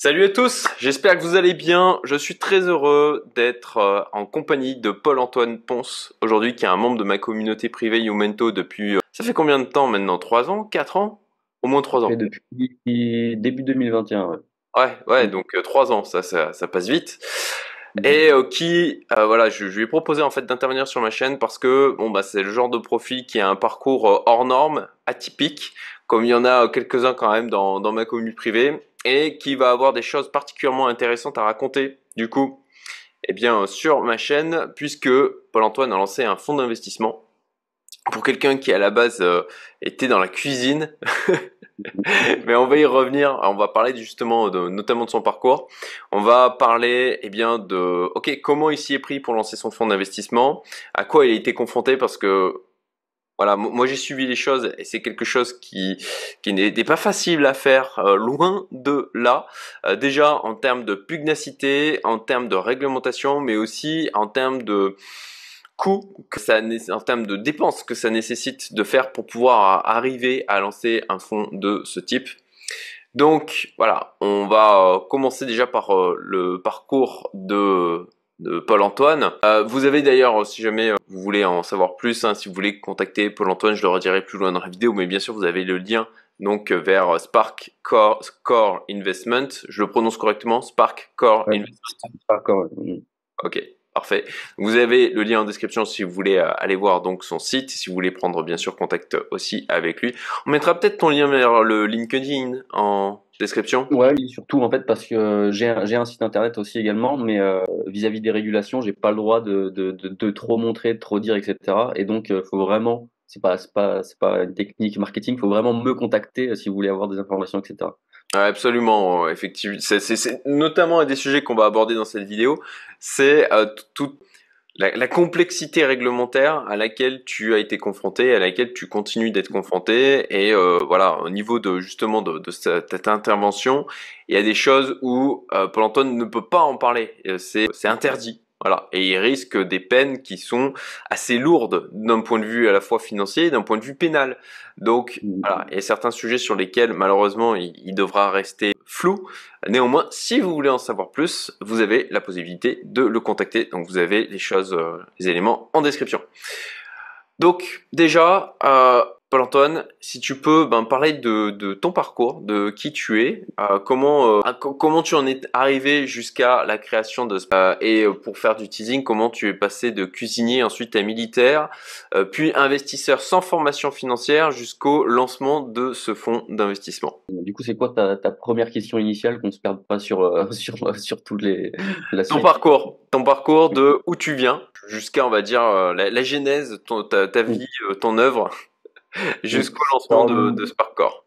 Salut à tous, j'espère que vous allez bien. Je suis très heureux d'être en compagnie de Paul-Antoine Ponce aujourd'hui, qui est un membre de ma communauté privée Youmento depuis... ça fait combien de temps maintenant? 3 ans? 4 ans? Au moins 3 Fait ans. depuis début 2021, ouais. Ouais, Mm. donc 3 ans, ça passe vite. Mhm. Et voilà, je lui ai proposé en fait d'intervenir sur ma chaîne parce que bon bah c'est le genre de profil qui a un parcours hors norme, atypique, comme il y en a quelques-uns quand même dans ma commune privée, et qui va avoir des choses particulièrement intéressantes à raconter. Du coup, eh bien sur ma chaîne, puisque Paul-Antoine a lancé un fonds d'investissement pour quelqu'un qui à la base était dans la cuisine. Mais on va y revenir. On va parler justement notamment de son parcours. On va parler, ok, comment il s'y est pris pour lancer son fonds d'investissement, à quoi il a été confronté parce que voilà, moi j'ai suivi les choses et c'est quelque chose qui n'était pas facile à faire, loin de là. Déjà en termes de pugnacité, en termes de réglementation, mais aussi en termes de coûts en termes de dépenses que ça nécessite de faire pour pouvoir arriver à lancer un fonds de ce type. Donc voilà, on va commencer déjà par le parcours de Paul-Antoine. Vous avez d'ailleurs, si jamais vous voulez en savoir plus, hein, si vous voulez contacter Paul-Antoine, je le redirai plus loin dans la vidéo, mais bien sûr vous avez le lien donc vers Spark Core Investment. Je le prononce correctement, Spark Core Ouais, Investment. d'accord. Ouais. Mm. Ok, parfait. Vous avez le lien en description si vous voulez aller voir donc son site, si vous voulez prendre bien sûr contact aussi avec lui. On mettra peut-être ton lien vers le LinkedIn en description. Ouais, oui, surtout en fait parce que j'ai un site internet aussi également, mais vis-à-vis des régulations, j'ai pas le droit de trop montrer, de trop dire, etc. Et donc faut vraiment, c'est pas une technique marketing, faut vraiment me contacter si vous voulez avoir des informations, etc. Absolument, effectivement. C'est notamment un des sujets qu'on va aborder dans cette vidéo. C'est toute la complexité réglementaire à laquelle tu as été confronté, à laquelle tu continues d'être confronté. Et voilà, au niveau de justement de cette intervention, il y a des choses où Paul-Antoine ne peut pas en parler. C'est interdit. Voilà, et il risque des peines qui sont assez lourdes d'un point de vue à la fois financier et d'un point de vue pénal. Donc Mm. voilà, il y a certains sujets sur lesquels malheureusement il devra rester flou. Néanmoins, si vous voulez en savoir plus, vous avez la possibilité de le contacter. Donc vous avez les choses, les éléments en description. Donc déjà, Paul-Antoine, si tu peux parler de ton parcours, de qui tu es, comment tu en es arrivé jusqu'à la création de et pour faire du teasing, comment tu es passé de cuisinier ensuite à militaire, puis investisseur sans formation financière jusqu'au lancement de ce fonds d'investissement. Du coup, c'est quoi ta première question initiale qu'on se perde pas sur sur toutes les la Ton suite? parcours, de où tu viens jusqu'à, on va dire, la genèse, ta Mm. vie, ton œuvre, Mm. jusqu'au lancement Alors, de Sparkcore.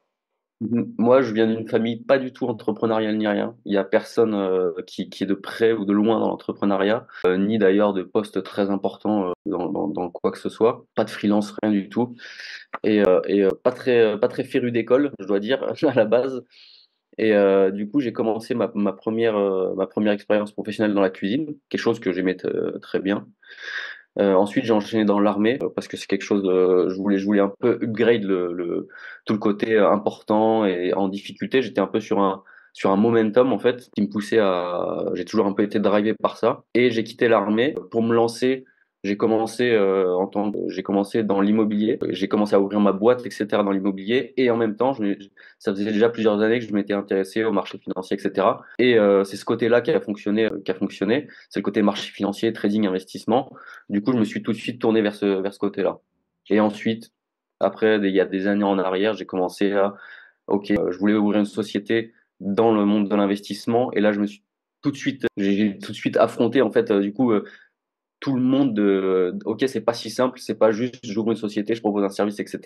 moi, je viens d'une famille pas du tout entrepreneuriale ni rien. Il y a personne qui est de près ou de loin dans l'entrepreneuriat, ni d'ailleurs de poste très important dans quoi que ce soit. Pas de freelance, rien du tout. Et pas très féru d'école, je dois dire, à la base. Et du coup, j'ai commencé ma première expérience professionnelle dans la cuisine, quelque chose que j'aimais très bien. Ensuite, j'ai enchaîné dans l'armée parce que c'est quelque chose. Je voulais un peu upgrade tout le côté important et en difficulté. J'étais un peu sur un momentum en fait qui me poussait à. J'ai toujours un peu été drivé par ça et j'ai quitté l'armée pour me lancer. J'ai commencé dans l'immobilier. J'ai commencé à ouvrir ma boîte, etc. dans l'immobilier et en même temps, ça faisait déjà plusieurs années que je m'étais intéressé au marché financier, etc. Et c'est ce côté-là qui a fonctionné. C'est le côté marché financier, trading, investissement. Du coup, je me suis tout de suite tourné vers ce côté-là. Et ensuite, après, il y a des années en arrière, j'ai commencé ok, je voulais ouvrir une société dans le monde de l'investissement. Et là, j'ai tout de suite affronté, en fait, du coup, tout le monde ok, c'est pas si simple, c'est pas juste, j'ouvre une société, je propose un service, etc.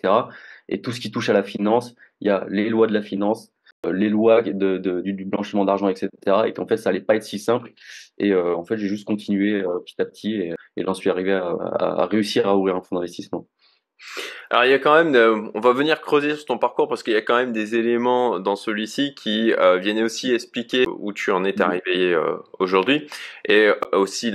Et tout ce qui touche à la finance, il y a les lois de la finance, les lois du blanchiment d'argent, etc. Et qu'en fait, ça allait pas être si simple. Et en fait, j'ai juste continué petit à petit et j'en suis arrivé à réussir à ouvrir un fonds d'investissement. Alors il y a quand même, on va venir creuser sur ton parcours parce qu'il y a quand même des éléments dans celui-ci qui viennent aussi expliquer où tu en es Mhm. arrivé aujourd'hui et aussi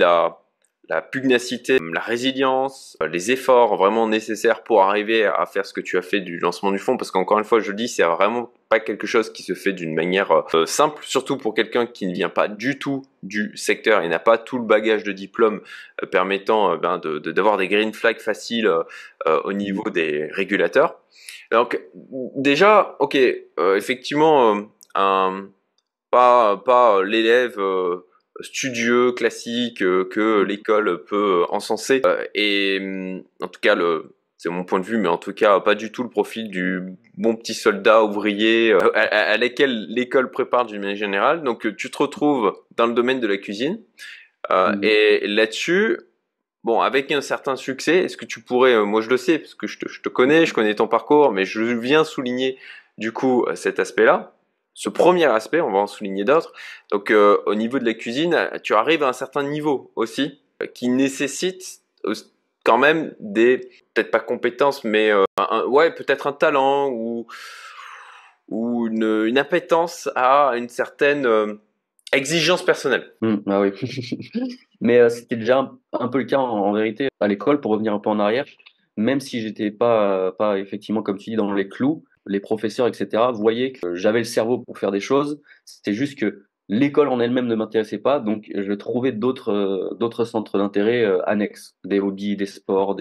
la pugnacité, la résilience, les efforts vraiment nécessaires pour arriver à faire ce que tu as fait du lancement du fonds, parce qu'encore une fois, je le dis, c'est vraiment pas quelque chose qui se fait d'une manière simple, surtout pour quelqu'un qui ne vient pas du tout du secteur et n'a pas tout le bagage de diplôme permettant d'avoir des green flags faciles au niveau des régulateurs. Donc déjà, ok, effectivement, pas l'élève studieux, classique que l'école peut encenser. Et en tout cas, c'est mon point de vue, mais en tout cas, pas du tout le profil du bon petit soldat ouvrier à laquelle l'école prépare d'une manière générale. Donc, tu te retrouves dans le domaine de la cuisine. Et là-dessus, bon, avec un certain succès, est-ce que tu pourrais, moi je le sais, parce que je te connais, je connais ton parcours, mais je viens souligner du coup cet aspect-là. Ce premier aspect, on va en souligner d'autres. Donc au niveau de la cuisine, tu arrives à un certain niveau aussi, qui nécessite quand même des, peut-être pas compétences, mais ouais, peut-être un talent ou une appétence à une certaine exigence personnelle. Ah oui. Mais c'était déjà un peu le cas en vérité à l'école, pour revenir un peu en arrière. Même si j'étais pas effectivement, comme tu dis, dans les clous, les professeurs, etc., voyaient que j'avais le cerveau pour faire des choses. C'était juste que l'école en elle-même ne m'intéressait pas, donc je trouvais d'autres centres d'intérêt annexes, des hobbies, des sports,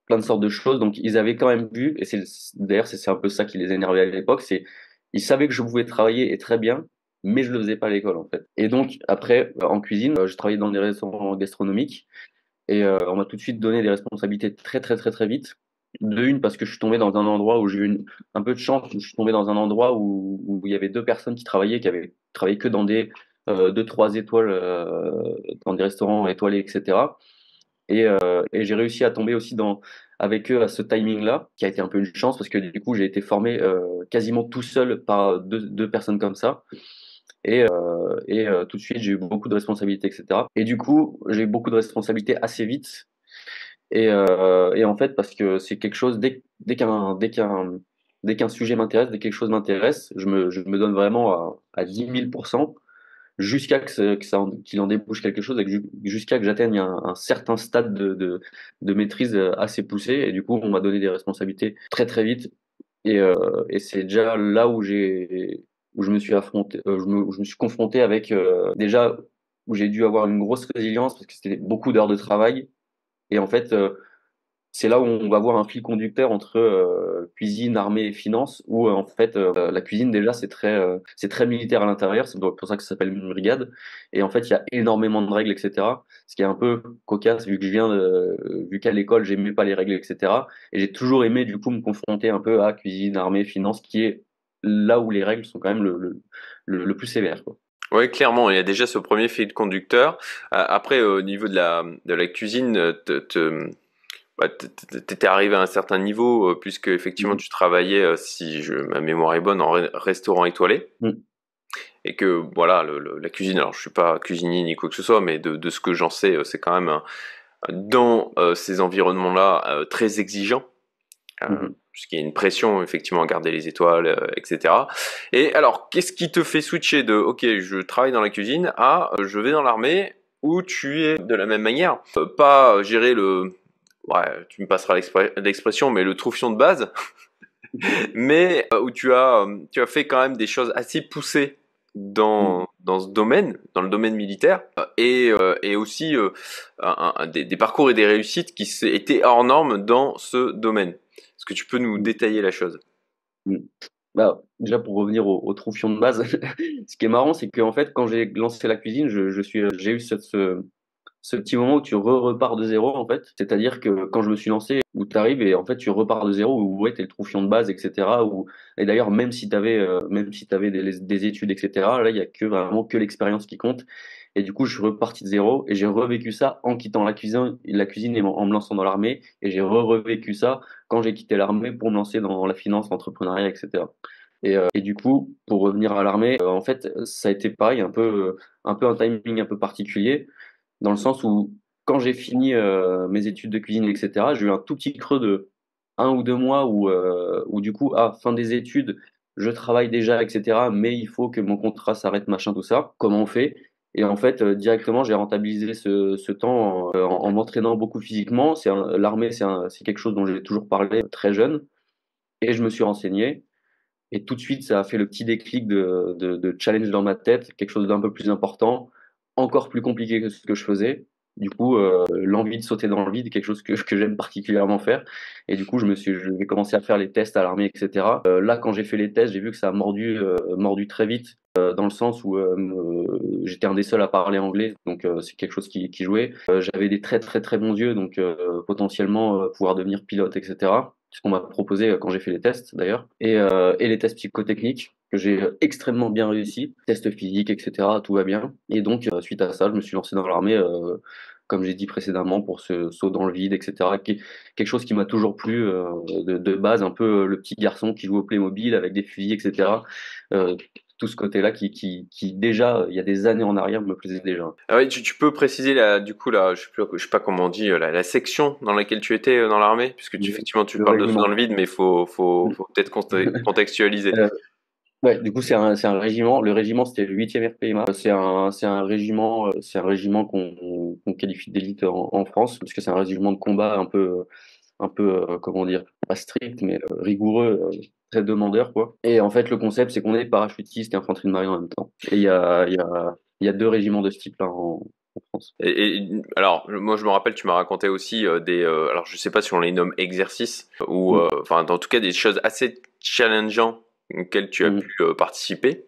plein de sortes de choses. Donc ils avaient quand même vu, et d'ailleurs c'est un peu ça qui les énervait à l'époque, c'est ils savaient que je pouvais travailler et très bien, mais je le faisais pas à l'école en fait. Et donc après en cuisine, je travaillais dans des restaurants gastronomiques et on m'a tout de suite donné des responsabilités très très très très vite. De une parce que je suis tombé dans un endroit où j'ai eu un peu de chance, où je suis tombé dans un endroit où il y avait deux personnes qui travaillaient, qui avaient travaillé que dans des 2-3 étoiles, dans des restaurants étoilés, etc. Et j'ai réussi à tomber aussi avec eux à ce timing-là, qui a été un peu une chance parce que du coup, j'ai été formé quasiment tout seul par deux personnes comme ça. Et tout de suite, j'ai eu beaucoup de responsabilités, etc. Et du coup, j'ai eu beaucoup de responsabilités assez vite. Et en fait, parce que c'est quelque chose, dès qu'un sujet m'intéresse, dès que quelque chose m'intéresse, je me donne vraiment à 10 000 % jusqu'à qu'il en débouche quelque chose et jusqu'à que j'atteigne un certain stade de maîtrise assez poussé. Et du coup, on m'a donné des responsabilités très très vite. Et c'est déjà là où je me suis affronté, je me suis confronté avec déjà où j'ai dû avoir une grosse résilience parce que c'était beaucoup d'heures de travail. Et en fait, c'est là où on va voir un fil conducteur entre cuisine, armée et finance, où en fait la cuisine déjà c'est très militaire à l'intérieur, c'est pour ça que ça s'appelle une brigade. Et en fait il y a énormément de règles, etc. Ce qui est un peu cocasse vu qu'à l'école j'aimais pas les règles, etc. Et j'ai toujours aimé du coup me confronter un peu à cuisine, armée, finance, qui est là où les règles sont quand même le plus sévères, quoi. Oui, clairement, il y a déjà ce premier fil conducteur. Après, au niveau de la cuisine, t'étais arrivé à un certain niveau, puisque effectivement Mhm. tu travaillais, si ma mémoire est bonne, en restaurant étoilé. Mhm. Et que voilà, la cuisine, alors je suis pas cuisinier ni quoi que ce soit, mais de ce que j'en sais, c'est quand même dans ces environnements-là très exigeant. Mhm. Puisqu'il y a une pression effectivement à garder les étoiles, etc. Et alors, qu'est-ce qui te fait switcher de OK, je travaille dans la cuisine à je vais dans l'armée où tu es de la même manière, pas gérer ouais, tu me passeras l'expression, mais le troufion de base, mais où tu as fait quand même des choses assez poussées Mhm. dans ce domaine, dans le domaine militaire, et aussi des parcours et des réussites qui étaient hors normes dans ce domaine. Est-ce que tu peux nous détailler la chose? Mhm. Bah, déjà pour revenir au troufion de base, ce qui est marrant, c'est qu'en fait, quand j'ai lancé la cuisine, j'ai eu ce petit moment où tu repars de zéro, en fait. C'est-à-dire que quand je me suis lancé, où tu arrives et en fait, tu repars de zéro, où ouais, t'es le troufion de base, etc. Et d'ailleurs, même si t'avais des études, etc., là, il y a vraiment que l'expérience qui compte. Et du coup, je suis reparti de zéro et j'ai revécu ça en quittant la cuisine et en me lançant dans l'armée. Et j'ai revécu ça quand j'ai quitté l'armée pour me lancer dans la finance, l'entrepreneuriat, etc. Et du coup, pour revenir à l'armée, en fait, ça a été pareil, un peu un timing un peu particulier, dans le sens où quand j'ai fini mes études de cuisine, etc., j'ai eu un tout petit creux de 1 ou 2 mois où du coup, fin des études, je travaille déjà, etc., mais il faut que mon contrat s'arrête, machin, tout ça. Comment on fait? Et en fait, directement, j'ai rentabilisé ce temps en m'entraînant beaucoup physiquement. L'armée, c'est quelque chose dont j'ai toujours parlé très jeune. Et je me suis renseigné. Et tout de suite, ça a fait le petit déclic de challenge dans ma tête, quelque chose d'un peu plus important, encore plus compliqué que ce que je faisais. Du coup, l'envie de sauter dans le vide, quelque chose que j'aime particulièrement faire. Et du coup, je vais commencer à faire les tests à l'armée, etc. Là, quand j'ai fait les tests, j'ai vu que ça a mordu très vite, dans le sens où j'étais un des seuls à parler anglais, donc c'est quelque chose qui jouait. J'avais des très très très bons yeux, donc potentiellement pouvoir devenir pilote, etc. C'est ce qu'on m'a proposé quand j'ai fait les tests d'ailleurs, et les tests psychotechniques que j'ai extrêmement bien réussi, tests physiques, etc. Tout va bien. Et donc, suite à ça, je me suis lancé dans l'armée, comme j'ai dit précédemment, pour ce saut dans le vide, etc. Quelque chose qui m'a toujours plu de base, un peu le petit garçon qui joue au Playmobil avec des fusils, etc. Euh, tout ce côté-là qui déjà, il y a des années en arrière, me plaisait déjà. Ah oui, tu peux préciser du coup là, je sais pas comment on dit, la section dans laquelle tu étais dans l'armée, puisque effectivement tu Le parles de saut dans régiment. le vide, mais faut peut-être contextualiser. Euh, Ouais, du coup, c'est un régiment. Le régiment, c'était le 8e RPMA. C'est un régiment qu'on qualifie d'élite en France, parce que c'est un régiment de combat un peu, comment dire, pas strict, mais rigoureux, très demandeur, quoi. Et en fait, le concept, c'est qu'on est parachutiste et infanterie de marine en même temps. Et il y a deux régiments de ce type-là en France. Alors moi je me rappelle, tu m'as raconté aussi alors je sais pas si on les nomme exercices ou Mm, enfin en tout cas des choses assez challengeantes auxquelles tu as pu mm. participer.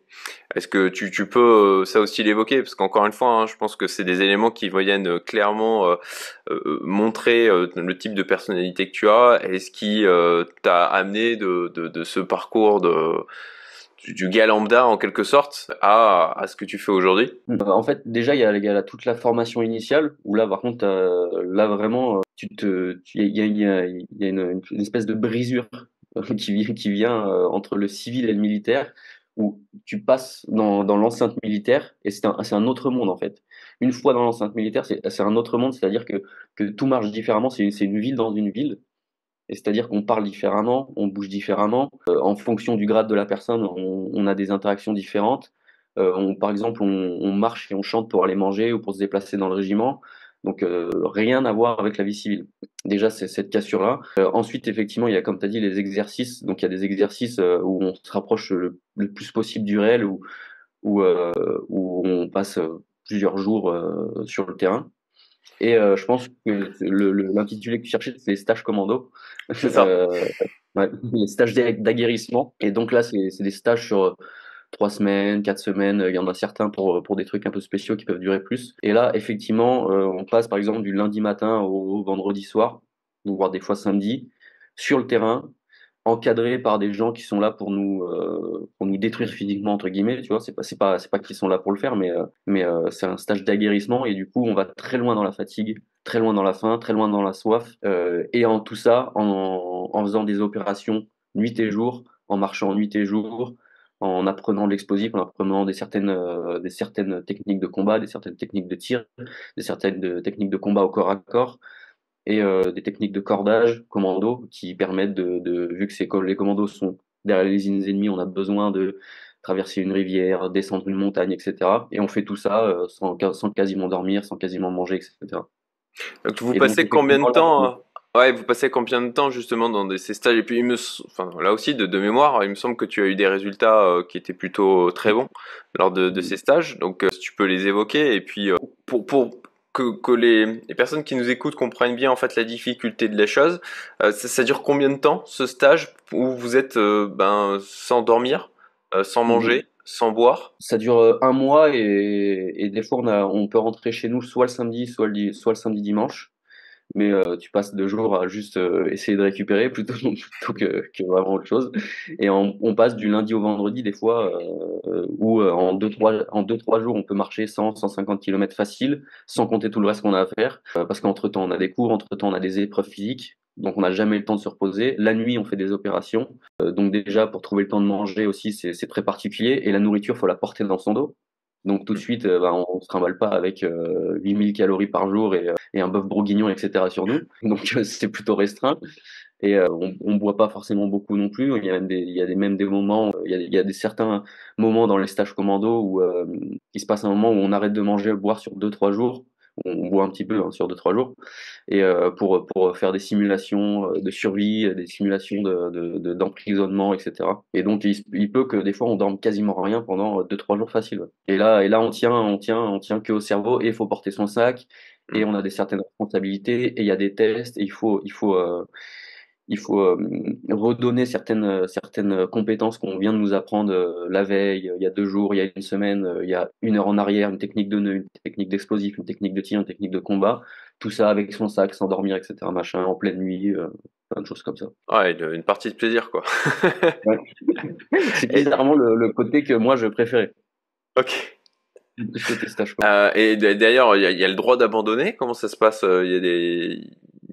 Est-ce que tu peux ça aussi l'évoquer? Parce qu'encore une fois, hein, je pense que c'est des éléments qui viennent clairement montrer le type de personnalité que tu as et ce qui t'a amené de ce parcours du gars lambda en quelque sorte à ce que tu fais aujourd'hui. En fait, déjà, il y a toute la formation initiale, où là, par contre, là, vraiment, il y a une espèce de brisure qui vient entre le civil et le militaire, où tu passes dans l'enceinte militaire, et c'est un autre monde, en fait. Une fois dans l'enceinte militaire, c'est un autre monde, c'est-à-dire que tout marche différemment, c'est une ville dans une ville, et c'est-à-dire qu'on parle différemment, on bouge différemment. En fonction du grade de la personne, on a des interactions différentes. Par exemple, on marche et on chante pour aller manger ou pour se déplacer dans le régiment. Donc, rien à voir avec la vie civile. Déjà, c'est cette cassure-là. Ensuite, effectivement, il y a, comme tu as dit, les exercices. Donc, il y a des exercices où on se rapproche le plus possible du réel, où, euh, où on passe plusieurs jours sur le terrain. Et je pense que l'intitulé que tu cherchais, c'est les stages commando. C'est ça. Ouais, les stages d'aguerrissement. Et donc là, c'est des stages sur 3 semaines, 4 semaines. Il y en a certains pour des trucs un peu spéciaux qui peuvent durer plus. Et là, effectivement, on passe par exemple du lundi matin au vendredi soir, ou voire des fois samedi, sur le terrain, encadrés par des gens qui sont là pour nous détruire physiquement, entre guillemets, tu vois. C'est pas qu'ils sont là pour le faire, mais c'est un stage d'aguerrissement et du coup, on va très loin dans la fatigue, très loin dans la faim, très loin dans la soif, et en tout ça, en faisant des opérations nuit et jour, en marchant nuit et jour, en apprenant de l'explosif, en apprenant des certaines techniques de combat, des certaines techniques de tir, des certaines techniques de combat au corps à corps et des techniques de cordage commando qui permettent vu que les commandos sont derrière les lignes ennemies, on a besoin de traverser une rivière, descendre une montagne, etc. Et on fait tout ça sans quasiment dormir, sans quasiment manger, etc. Donc vous Et donc passez combien de effectivement là, temps ouais, vous passez combien de temps justement dans ces stages? Et puis enfin là aussi de mémoire, il me semble que tu as eu des résultats qui étaient plutôt très bons lors de ces stages. Donc si tu peux les évoquer et puis pour que les personnes qui nous écoutent comprennent bien en fait la difficulté de la chose, ça dure combien de temps ce stage où vous êtes sans dormir, sans manger, sans boire? ça dure un mois et des fois on peut rentrer chez nous soit le samedi, soit le samedi dimanche. Mais tu passes 2 jours à juste essayer de récupérer plutôt que vraiment autre chose. Et on passe du lundi au vendredi des fois où en 2, 3 jours on peut marcher 100, 150 km facile, sans compter tout le reste qu'on a à faire. Parce qu'entre-temps on a des cours, entre-temps on a des épreuves physiques. Donc on n'a jamais le temps de se reposer. La nuit on fait des opérations. Donc déjà pour trouver le temps de manger aussi c'est très particulier. Et la nourriture faut la porter dans son dos. Donc tout de suite, on se trimballe pas avec 8000 calories par jour et un bœuf bourguignon, etc. sur nous. Donc c'est plutôt restreint. Et on boit pas forcément beaucoup non plus. Il y a même des moments, il y a des certains moments dans les stages commando où il se passe un moment où on arrête de manger, boire sur 2 3 jours. On boit un petit peu hein, sur 2 3 jours et pour faire des simulations de survie, des simulations d'emprisonnement, etc. Et donc il peut que des fois on dorme quasiment rien pendant 2 3 jours facile. Ouais. Et là on tient que au cerveau et il faut porter son sac et Hmm. on a des certaines responsabilités et il y a des tests et il faut redonner certaines compétences qu'on vient de nous apprendre la veille, il y a 2 jours, il y a une semaine, il y a 1 heure en arrière, une technique de nœud, une technique d'explosif, une technique de tir, une technique de combat, tout ça avec son sac, s'endormir, etc. Machin, en pleine nuit, plein de choses comme ça. Ouais, une partie de plaisir, quoi. Ouais. C'est Et, bizarrement le côté que moi je préférais ok. du côté stage. Quoi. D'ailleurs, il y a le droit d'abandonner. Comment ça se passe? Il y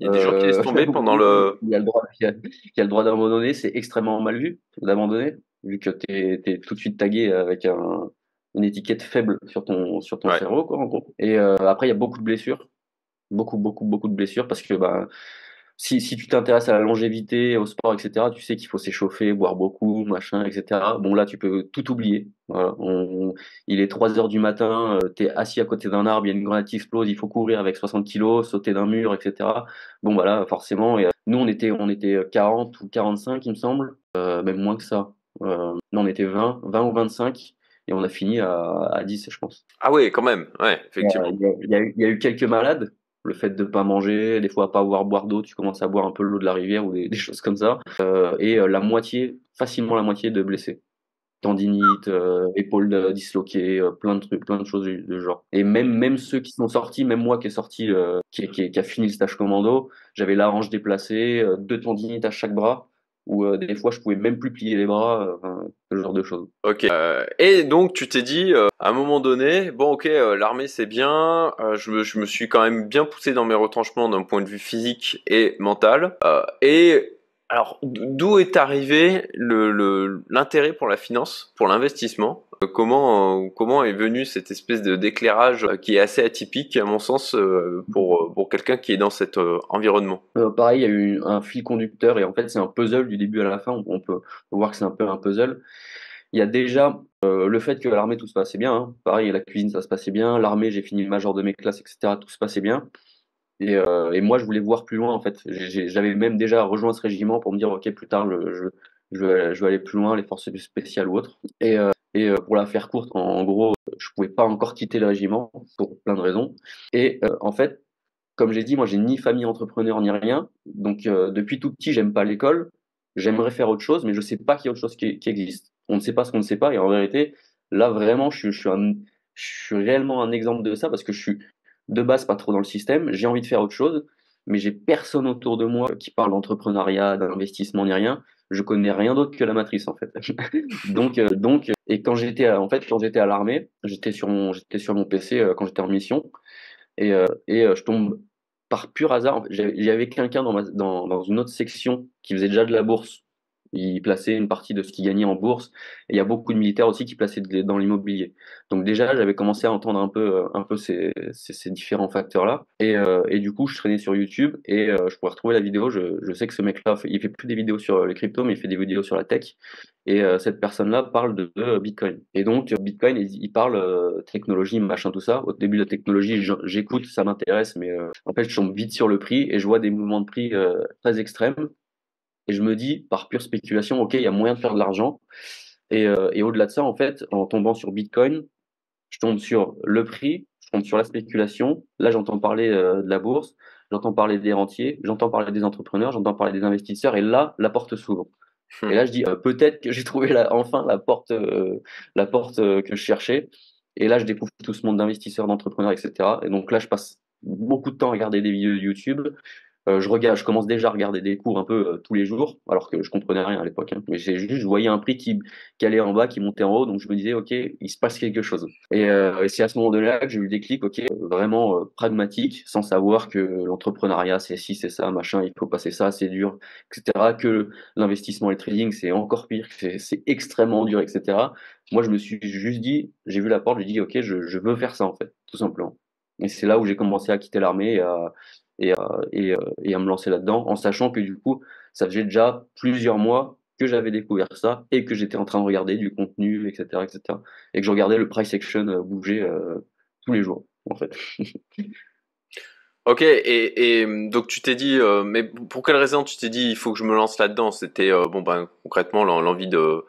a des gens qui laissent tomber pendant le. Il y a le droit, il y a le droit d'abandonner, c'est extrêmement mal vu d'abandonner, vu que t'es tout de suite tagué avec une étiquette faible sur ton Ouais. cerveau, quoi, en gros. Et après, il y a beaucoup de blessures, beaucoup de blessures, parce que bah, si tu t'intéresses à la longévité, au sport, etc., tu sais qu'il faut s'échauffer, boire beaucoup, machin, etc. Bon, là, tu peux tout oublier. Voilà. Il est 3 heures du matin, t'es assis à côté d'un arbre, il y a une grenade qui explose, il faut courir avec 60 kilos, sauter d'un mur, etc. Bon, voilà, forcément. Et, nous, on était 40 ou 45, il me semble, même moins que ça. Non, on était 20 ou 25, et on a fini à 10, je pense. Ah oui, quand même. Ouais, effectivement. Il y a eu quelques malades. Le fait de pas manger, des fois pas avoir boire d'eau, tu commences à boire un peu l'eau de la rivière ou des choses comme ça. Et la moitié, facilement la moitié de blessés. Tendinite, épaules disloquées, plein de trucs, plein de choses de genre. Et même ceux qui sont sortis, même moi qui est sorti, qui a fini le stage commando, j'avais la hanche déplacée, 2 tendinites à chaque bras, où des fois je pouvais même plus plier les bras, enfin, ce genre de choses. Ok. Et donc tu t'es dit, à un moment donné, bon ok, l'armée c'est bien, je me suis quand même bien poussé dans mes retranchements d'un point de vue physique et mental. Et alors d'où est arrivé l'intérêt pour la finance, pour l'investissement? Comment est venu cette espèce de d'éclairage qui est assez atypique à mon sens pour quelqu'un qui est dans cet environnement? Pareil, il y a eu un fil conducteur et en fait c'est un puzzle du début à la fin. On peut voir que c'est un peu un puzzle. Il y a déjà le fait que à l'armée tout se passait bien. Hein. Pareil, à la cuisine ça se passait bien. L'armée, j'ai fini le major de mes classes, etc. Tout se passait bien. Et moi je voulais voir plus loin en fait. J'avais même déjà rejoint ce régiment pour me dire ok plus tard je veux aller plus loin, les forces spéciales ou autres. Pour la faire courte, en gros, je pouvais pas encore quitter le régiment pour plein de raisons. Et en fait comme j'ai dit, moi, j'ai ni famille entrepreneur ni rien. Donc, depuis tout petit, j'aime pas l'école. J'aimerais faire autre chose, mais je sais pas qu'il y a autre chose qui existe. On ne sait pas ce qu'on ne sait pas. Et en vérité, là, vraiment, je suis réellement un exemple de ça parce que je suis de base pas trop dans le système. J'ai envie de faire autre chose, mais j'ai personne autour de moi qui parle d'entrepreneuriat, d'investissement ni rien. Je connais rien d'autre que la matrice, en fait. Et en fait, quand j'étais à l'armée, j'étais sur mon PC quand j'étais en mission. Je tombe par pur hasard. En fait, il y avait quelqu'un dans une autre section qui faisait déjà de la bourse. Il plaçait une partie de ce qu'il gagnait en bourse. Et il y a beaucoup de militaires aussi qui plaçaient dans l'immobilier. Donc déjà, j'avais commencé à entendre un peu ces différents facteurs-là. Et du coup, je traînais sur YouTube et je pourrais retrouver la vidéo. Je sais que ce mec-là, il fait plus des vidéos sur les cryptos, mais il fait des vidéos sur la tech. Et cette personne-là parle de Bitcoin. Et donc, Bitcoin, il parle technologie, machin, tout ça. Au début, la technologie, j'écoute, ça m'intéresse, mais en fait, je tombe vite sur le prix et je vois des mouvements de prix très extrêmes. Et je me dis, par pure spéculation, OK, il y a moyen de faire de l'argent. Et au-delà de ça, en fait, en tombant sur Bitcoin, je tombe sur le prix, je tombe sur la spéculation. Là, j'entends parler de la bourse, j'entends parler des rentiers, j'entends parler des entrepreneurs, j'entends parler des investisseurs. Et là, la porte s'ouvre. Et là, je dis peut-être que j'ai trouvé enfin la porte que je cherchais. Et là, je découvre tout ce monde d'investisseurs, d'entrepreneurs, etc. Et donc là, je passe beaucoup de temps à regarder des vidéos de YouTube. Je commence déjà à regarder des cours un peu tous les jours, alors que je comprenais rien à l'époque. Hein. Mais c'est juste, je voyais un prix qui allait en bas, qui montait en haut, donc je me disais, ok, il se passe quelque chose. Et c'est à ce moment-là que j'ai eu le déclic, ok, vraiment pragmatique, sans savoir que l'entrepreneuriat, c'est ci, c'est ça, machin, il faut passer ça, c'est dur, etc. Que l'investissement et le trading, c'est encore pire, que c'est extrêmement dur, etc. Moi, je me suis juste dit, j'ai vu la porte, j'ai dit, ok, je veux faire ça, en fait, tout simplement. Et c'est là où j'ai commencé à quitter l'armée et à me lancer là-dedans, en sachant que du coup, ça faisait déjà plusieurs mois que j'avais découvert ça et que j'étais en train de regarder du contenu, etc., etc. Et que je regardais le price action bouger tous les jours, en fait. Ok, donc tu t'es dit, mais pour quelle raison tu t'es dit il faut que je me lance là-dedans? C'était bon ben concrètement l'envie de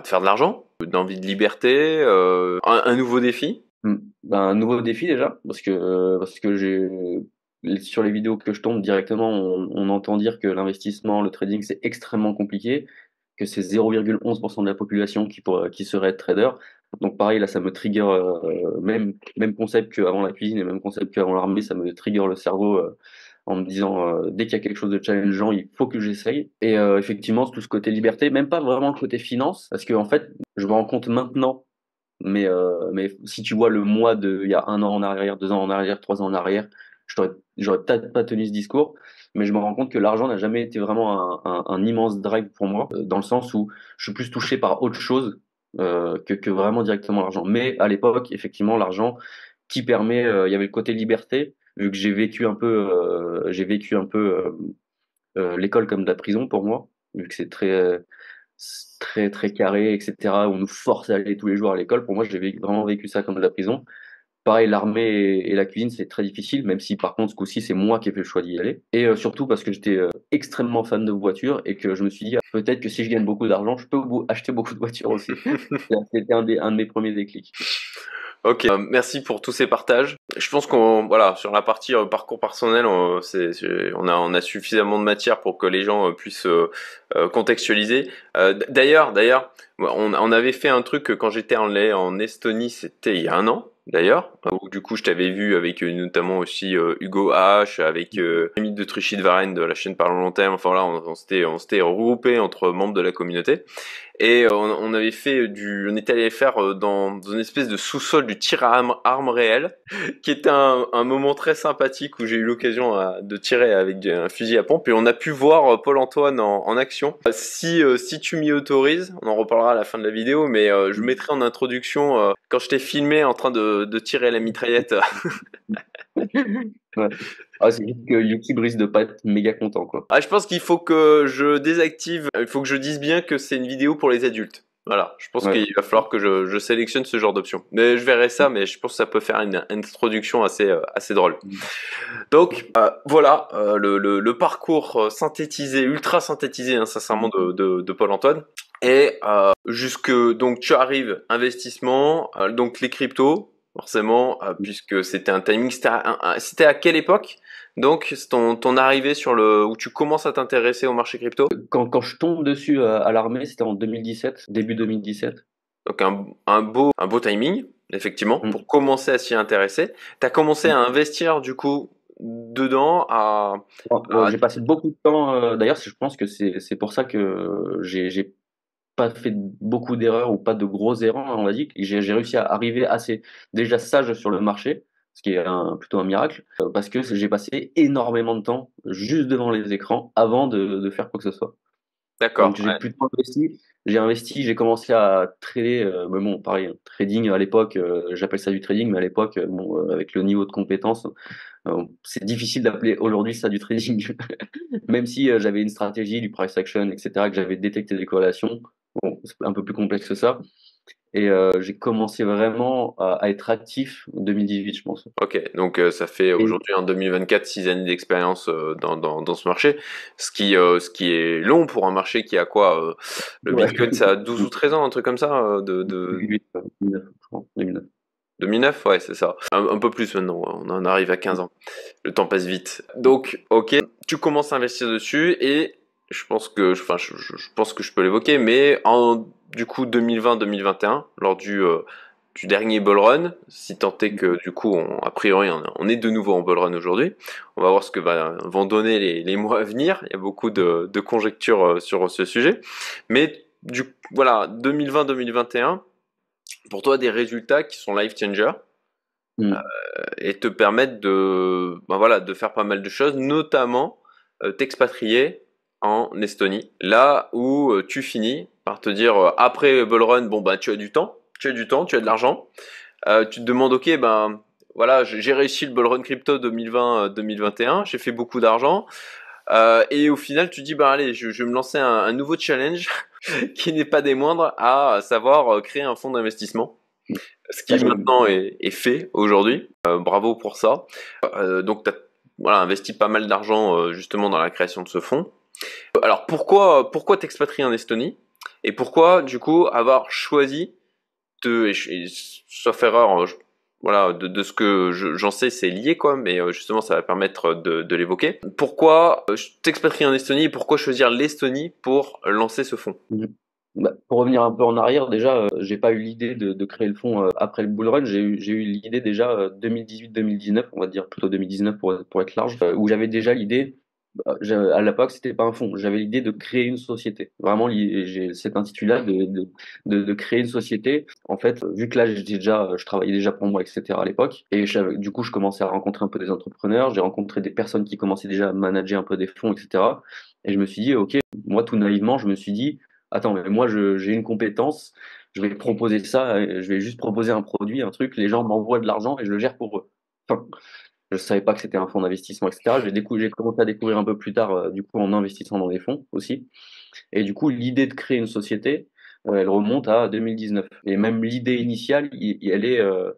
faire de l'argent, d'envie de liberté, un nouveau défi. Ben, un nouveau défi déjà, parce que sur les vidéos que je tombe directement, on entend dire que l'investissement, le trading, c'est extrêmement compliqué, que c'est 0,11% de la population qui serait trader. Donc pareil, là, ça me trigger, même concept qu'avant la cuisine et même concept qu'avant l'armée, ça me trigger le cerveau en me disant, dès qu'il y a quelque chose de challengeant, il faut que j'essaye. Et effectivement, tout ce côté liberté, même pas vraiment le côté finance, parce que en fait, je me rends compte maintenant, mais si tu vois le moi de il y a un an en arrière, 2 ans en arrière, 3 ans en arrière, j'aurais peut-être pas tenu ce discours, mais je me rends compte que l'argent n'a jamais été vraiment un immense drive pour moi, dans le sens où je suis plus touché par autre chose que vraiment directement l'argent. Mais à l'époque, effectivement, l'argent qui permet, il y avait le côté liberté, vu que j'ai vécu un peu l'école comme de la prison pour moi, vu que c'est très très carré, etc. On nous force à aller tous les jours à l'école. Pour moi, vraiment vécu ça comme de la prison. Pareil, l'armée et la cuisine, c'est très difficile, même si par contre, ce coup-ci, c'est moi qui ai fait le choix d'y aller. Et surtout parce que j'étais extrêmement fan de voitures et que je me suis dit, ah, peut-être que si je gagne beaucoup d'argent, je peux acheter beaucoup de voitures aussi. C'était un de mes premiers déclics. Ok, merci pour tous ces partages. Je pense voilà, sur la partie parcours personnel, on a suffisamment de matière pour que les gens puissent contextualiser. D'ailleurs, on avait fait un truc quand j'étais en Estonie, c'était il y a un an. D'ailleurs, où du coup je t'avais vu avec notamment aussi Hugo H, avec Rémi de Truchy de Varennes de la chaîne Parlons Long Terme. Enfin là, on s'était regroupé entre membres de la communauté. Et on avait fait on était allé faire dans une espèce de sous-sol du tir à armes réel, qui était un moment très sympathique où j'ai eu l'occasion de tirer avec un fusil à pompe et on a pu voir Paul-Antoine en action. Si tu m'y autorises, on en reparlera à la fin de la vidéo, mais je mettrai en introduction quand je t'ai filmé en train de tirer la mitraillette. Ouais. Ah, c'est juste que YouTube risque de pas être méga content, quoi. Ah, je pense qu'il faut que je désactive, il faut que je dise bien que c'est une vidéo pour les adultes. Voilà, je pense Ouais. qu'il va falloir que je sélectionne ce genre d'option. Mais je verrai ça, mais je pense que ça peut faire une introduction assez drôle. Donc voilà, le parcours synthétisé, ultra synthétisé, hein, sincèrement, de Paul-Antoine. Et donc tu arrives, investissement, donc les cryptos, forcément, puisque c'était un timing, c'était à quelle époque? Donc c'est ton arrivée où tu commences à t'intéresser au marché crypto. Quand je tombe dessus à l'armée, c'était en 2017, début 2017. Donc un beau timing, effectivement, Mm. pour commencer à s'y intéresser. Tu as commencé à investir du coup dedans, J'ai passé beaucoup de temps, d'ailleurs, je pense que c'est pour ça que j'ai pas fait beaucoup d'erreurs ou pas de grosses erreurs, on va dire. J'ai réussi à arriver assez déjà sage sur le marché, ce qui est plutôt un miracle, parce que j'ai passé énormément de temps juste devant les écrans avant de faire quoi que ce soit. Donc d'accord. j'ai Ouais. plutôt investi, j'ai commencé à trader, mais bon, pareil, hein, trading à l'époque, j'appelle ça du trading, mais à l'époque, bon, avec le niveau de compétence, c'est difficile d'appeler aujourd'hui ça du trading. Même si j'avais une stratégie, du price action, etc., que j'avais détecté des corrélations, bon, c'est un peu plus complexe que ça. Et j'ai commencé vraiment à être actif en 2018, je pense. Ok, donc ça fait Et aujourd'hui en 2024 6 années d'expérience dans ce marché, ce qui est long pour un marché qui a quoi le ouais, Bitcoin, ça a 12 ou 13 ans, un truc comme ça, de 2008, 2009, je crois, 2009. 2009, ouais, c'est ça. Un peu plus maintenant, on en arrive à 15 ans. Le temps passe vite. Donc, ok, tu commences à investir dessus et je pense que je peux l'évoquer, mais du coup 2020-2021, lors du dernier bull run, si tant est que du coup, a priori, on est de nouveau en bull run aujourd'hui. On va voir ce que vont donner les mois à venir. Il y a beaucoup de conjectures sur ce sujet, mais voilà, 2020-2021 pour toi des résultats qui sont life changer Mm. et te permettent de faire pas mal de choses, notamment t'expatrier en Estonie, là où tu finis par te dire après Bullrun, bon bah tu as du temps, tu as de l'argent, tu te demandes ok ben voilà j'ai réussi le Bullrun crypto 2020-2021, j'ai fait beaucoup d'argent. Et au final, tu dis, bah allez, je vais me lancer un nouveau challenge qui n'est pas des moindres, à savoir créer un fonds d'investissement. Ce qui Bah, maintenant est fait aujourd'hui. Bravo pour ça. Donc, tu as voilà, investi pas mal d'argent justement dans la création de ce fonds. Alors, pourquoi t'expatrier en Estonie? Et pourquoi, du coup, avoir choisi sauf erreur, voilà, de ce que j'en sais, c'est lié, quoi, mais justement, ça va permettre de l'évoquer. Pourquoi t'expatrier en Estonie et pourquoi choisir l'Estonie pour lancer ce fonds? Mhm. Bah, pour revenir un peu en arrière, déjà, j'ai pas eu l'idée de créer le fonds après le bull run. J'ai eu l'idée déjà 2018-2019, on va dire plutôt 2019 pour être large, où j'avais déjà l'idée. À l'époque, c'était pas un fonds. J'avais l'idée de créer une société. Vraiment, j'ai cet intitulé-là de créer une société. En fait, vu que là, je travaillais déjà pour moi, etc. à l'époque, et du coup, je commençais à rencontrer un peu des entrepreneurs. J'ai rencontré des personnes qui commençaient déjà à manager un peu des fonds, etc. Et je me suis dit, ok, moi, tout naïvement, je me suis dit attends, mais moi, j'ai une compétence, je vais proposer ça, je vais juste proposer un produit, un truc, les gens m'envoient de l'argent et je le gère pour eux. Enfin, je savais pas que c'était un fonds d'investissement, etc. J'ai commencé à découvrir un peu plus tard, du coup, en investissant dans des fonds aussi. Et du coup, l'idée de créer une société, elle remonte à 2019. Et même l'idée initiale, je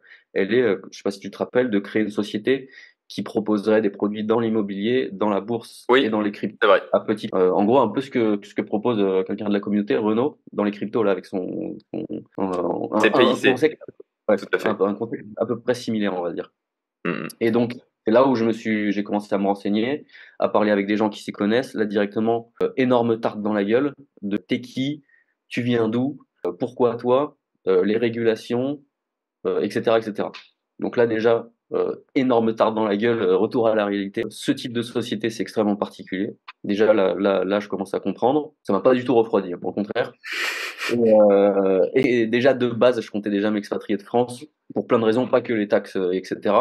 sais pas si tu te rappelles, de créer une société qui proposerait des produits dans l'immobilier, dans la bourse et Oui, dans les cryptos c'est vrai. à petit. En gros, un peu ce que propose quelqu'un de la communauté, Renaud, dans les cryptos, là, avec un CPIC, concept, ouais, tout à fait. un concept à peu près similaire, on va dire. Mm. Et donc, c'est là où j'ai commencé à me renseigner, à parler avec des gens qui s'y connaissent. Là, directement, énorme tarte dans la gueule de t'es qui, tu viens d'où, pourquoi toi, les régulations, etc., etc. Donc là, déjà, énorme tarte dans la gueule, retour à la réalité. Ce type de société, c'est extrêmement particulier. Déjà, là, je commence à comprendre. Ça m'a pas du tout refroidi, hein, au contraire. Et déjà de base, je comptais déjà m'expatrier de France pour plein de raisons, pas que les taxes, etc.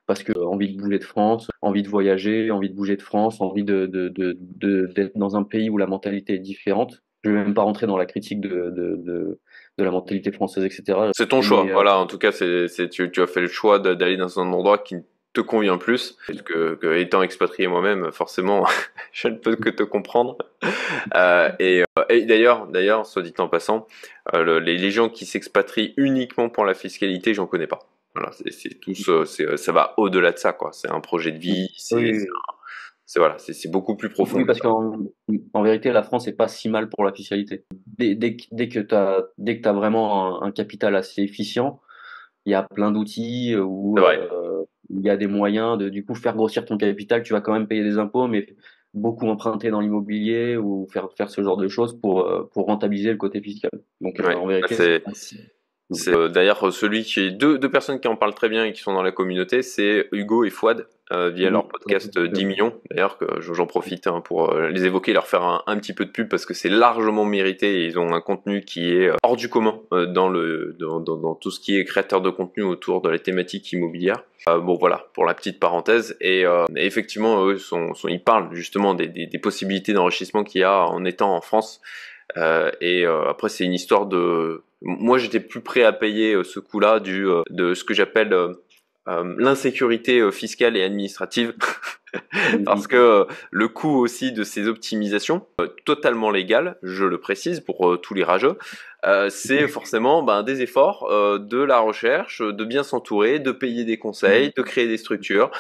Parce que envie de bouger de France, envie de voyager, envie de bouger de France, envie d'être dans un pays où la mentalité est différente. Je vais même pas rentrer dans la critique de la mentalité française, etc. C'est ton choix, Mais voilà. En tout cas, tu as fait le choix d'aller dans un endroit qui te convient plus. Parce que étant expatrié moi-même, forcément, je ne peux que te comprendre. Et d'ailleurs, soit dit en passant, les gens qui s'expatrient uniquement pour la fiscalité, j'en connais pas. Voilà, c'est tous, ça va au-delà de ça, quoi. C'est un projet de vie, oui, voilà, c'est beaucoup plus profond oui, que parce ça. qu'en vérité, la France est pas si mal pour la fiscalité. Dès que t'as vraiment un capital assez efficient, il y a plein d'outils où C'est vrai. il y a des moyens de du coup faire grossir ton capital. Tu vas quand même payer des impôts, mais beaucoup emprunter dans l'immobilier ou faire ce genre de choses pour rentabiliser le côté fiscal. Donc Ouais. en vérité, c'est C'est pas si- C'est d'ailleurs celui qui deux personnes qui en parlent très bien et qui sont dans la communauté, c'est Hugo et Fouad via leur Oui, podcast 10 millions. D'ailleurs que j'en profite pour les évoquer, leur faire un petit peu de pub parce que c'est largement mérité et ils ont un contenu qui est hors du commun dans tout ce qui est créateur de contenu autour de la thématique immobilière. Bon voilà pour la petite parenthèse et effectivement eux ils parlent justement des possibilités d'enrichissement qu'il y a en étant en France. Après, c'est une histoire de. Moi, j'étais plus prêt à payer ce coût-là de ce que j'appelle l'insécurité fiscale et administrative, parce que le coût aussi de ces optimisations, totalement légales, je le précise pour tous les rageux, c'est forcément des efforts, de la recherche, de bien s'entourer, de payer des conseils, de créer des structures,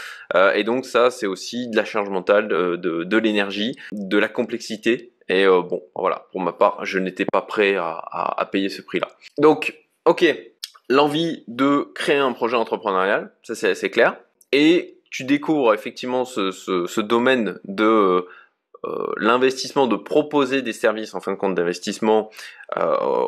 et donc ça, c'est aussi de la charge mentale, de l'énergie, de la complexité. Et bon, voilà, pour ma part, je n'étais pas prêt à payer ce prix-là. Donc, ok, l'envie de créer un projet entrepreneurial, ça c'est assez clair. Et tu découvres effectivement ce domaine de l'investissement, de proposer des services en fin de compte d'investissement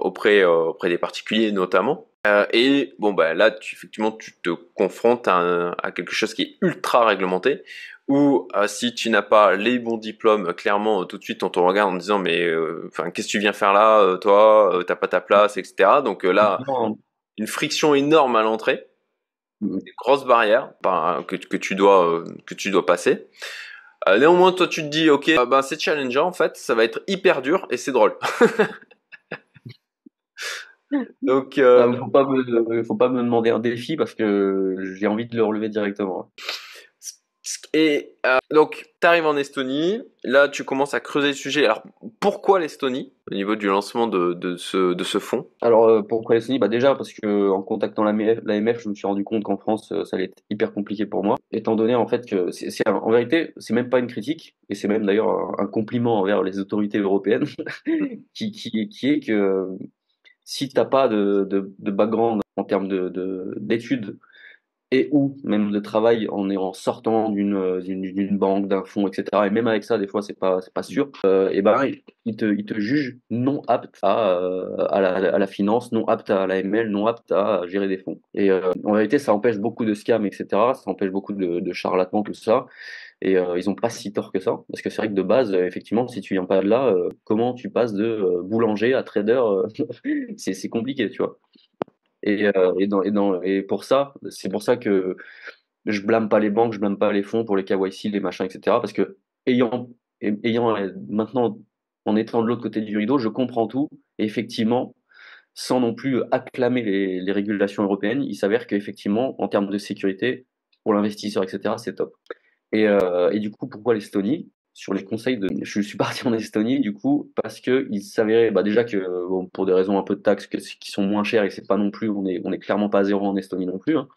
auprès des particuliers notamment. Et bon bah là, effectivement, tu te confrontes à quelque chose qui est ultra réglementé, où si tu n'as pas les bons diplômes, clairement tout de suite on te regarde en disant mais enfin qu'est-ce que tu viens faire là, toi, t'as pas ta place, etc. Donc là, Non, une friction énorme à l'entrée, une grosse barrière que tu dois passer. Néanmoins, toi, tu te dis, ok, c'est challengeant en fait, ça va être hyper dur et c'est drôle. Donc, faut pas me demander un défi parce que j'ai envie de le relever directement. Et donc, tu arrives en Estonie, là tu commences à creuser le sujet. Alors, pourquoi l'Estonie au niveau du lancement de ce fonds? Alors, pourquoi l'Estonie? Bah déjà parce que en contactant l'AMF, je me suis rendu compte qu'en France, ça allait être hyper compliqué pour moi, étant donné en fait que en vérité, c'est même pas une critique, et c'est même d'ailleurs un compliment envers les autorités européennes, qui est que si t'as pas de background en termes d'études et ou même de travail en sortant d'une banque, d'un fonds, etc. Et même avec ça, des fois, c'est pas sûr. Et ben, il te juge non apte à la finance, non apte à la l'AML, non apte à gérer des fonds. Et en réalité, ça empêche beaucoup de scams, etc. Ça empêche beaucoup de charlatans, tout ça. Et ils ont pas si tort que ça, parce que c'est vrai que de base, effectivement, si tu viens pas de là, comment tu passes de boulanger à trader, c'est compliqué, tu vois. Et pour ça, c'est pour ça que je blâme pas les banques, je blâme pas les fonds pour les KYC, les machins, etc. Parce que ayant, ayant maintenant, en étant de l'autre côté du rideau, je comprends tout. Et effectivement, sans non plus acclamer les régulations européennes, il s'avère qu'effectivement, en termes de sécurité, pour l'investisseur, etc., c'est top. Et du coup, pourquoi l'Estonie? Sur les conseils je suis parti en Estonie, du coup, parce que il s'avérait, bah, déjà que, bon, pour des raisons un peu de taxes qui sont moins chères et que c'est pas non plus, on est clairement pas à zéro en Estonie non plus, hein,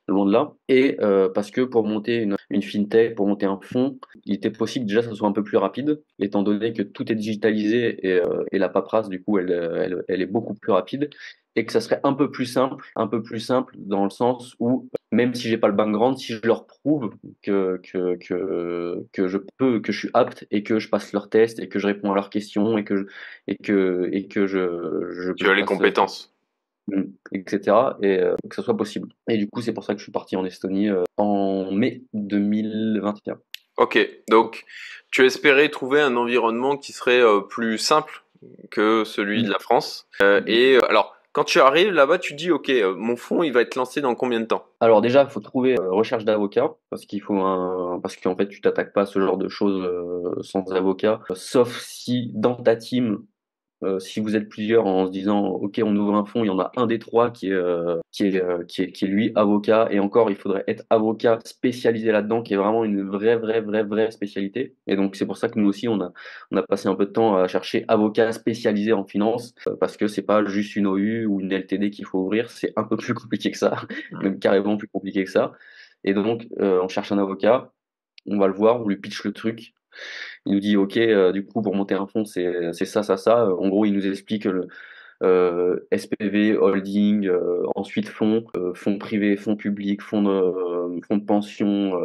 loin de là. Et parce que pour monter une fintech, pour monter un fonds, il était possible déjà que ça soit un peu plus rapide, étant donné que tout est digitalisé et la paperasse, du coup, elle est beaucoup plus rapide. Et que ça serait un peu plus simple dans le sens où, même si j'ai pas le background, si je leur prouve que je peux, que je suis apte et que je passe leurs tests et que je réponds à leurs questions et que Tu as je les passe compétences. etc. Et que ça soit possible. Et du coup, c'est pour ça que je suis parti en Estonie en mai 2021. Ok, donc tu espérais trouver un environnement qui serait plus simple que celui de Mm. la France. Alors, quand tu arrives là-bas, tu dis, ok, mon fonds, il va être lancé dans combien de temps? Alors déjà, il faut trouver recherche d'avocat parce qu'en fait, tu t'attaques pas à ce genre de choses sans avocat, sauf si dans ta team si vous êtes plusieurs en se disant, OK, on ouvre un fonds, il y en a un des trois qui est lui avocat, et encore, il faudrait être avocat spécialisé là-dedans, qui est vraiment une vraie spécialité. Et donc, c'est pour ça que nous aussi, on a passé un peu de temps à chercher avocat spécialisé en finance, parce que c'est pas juste une OU ou une LTD qu'il faut ouvrir, c'est un peu plus compliqué que ça, même carrément plus compliqué que ça. Et donc, on cherche un avocat, on va le voir, on lui pitch le truc. Il nous dit, OK, du coup, pour monter un fonds, c'est ça, ça, ça. En gros, il nous explique le SPV, holding, ensuite fonds privés, fonds publics, fonds de pension,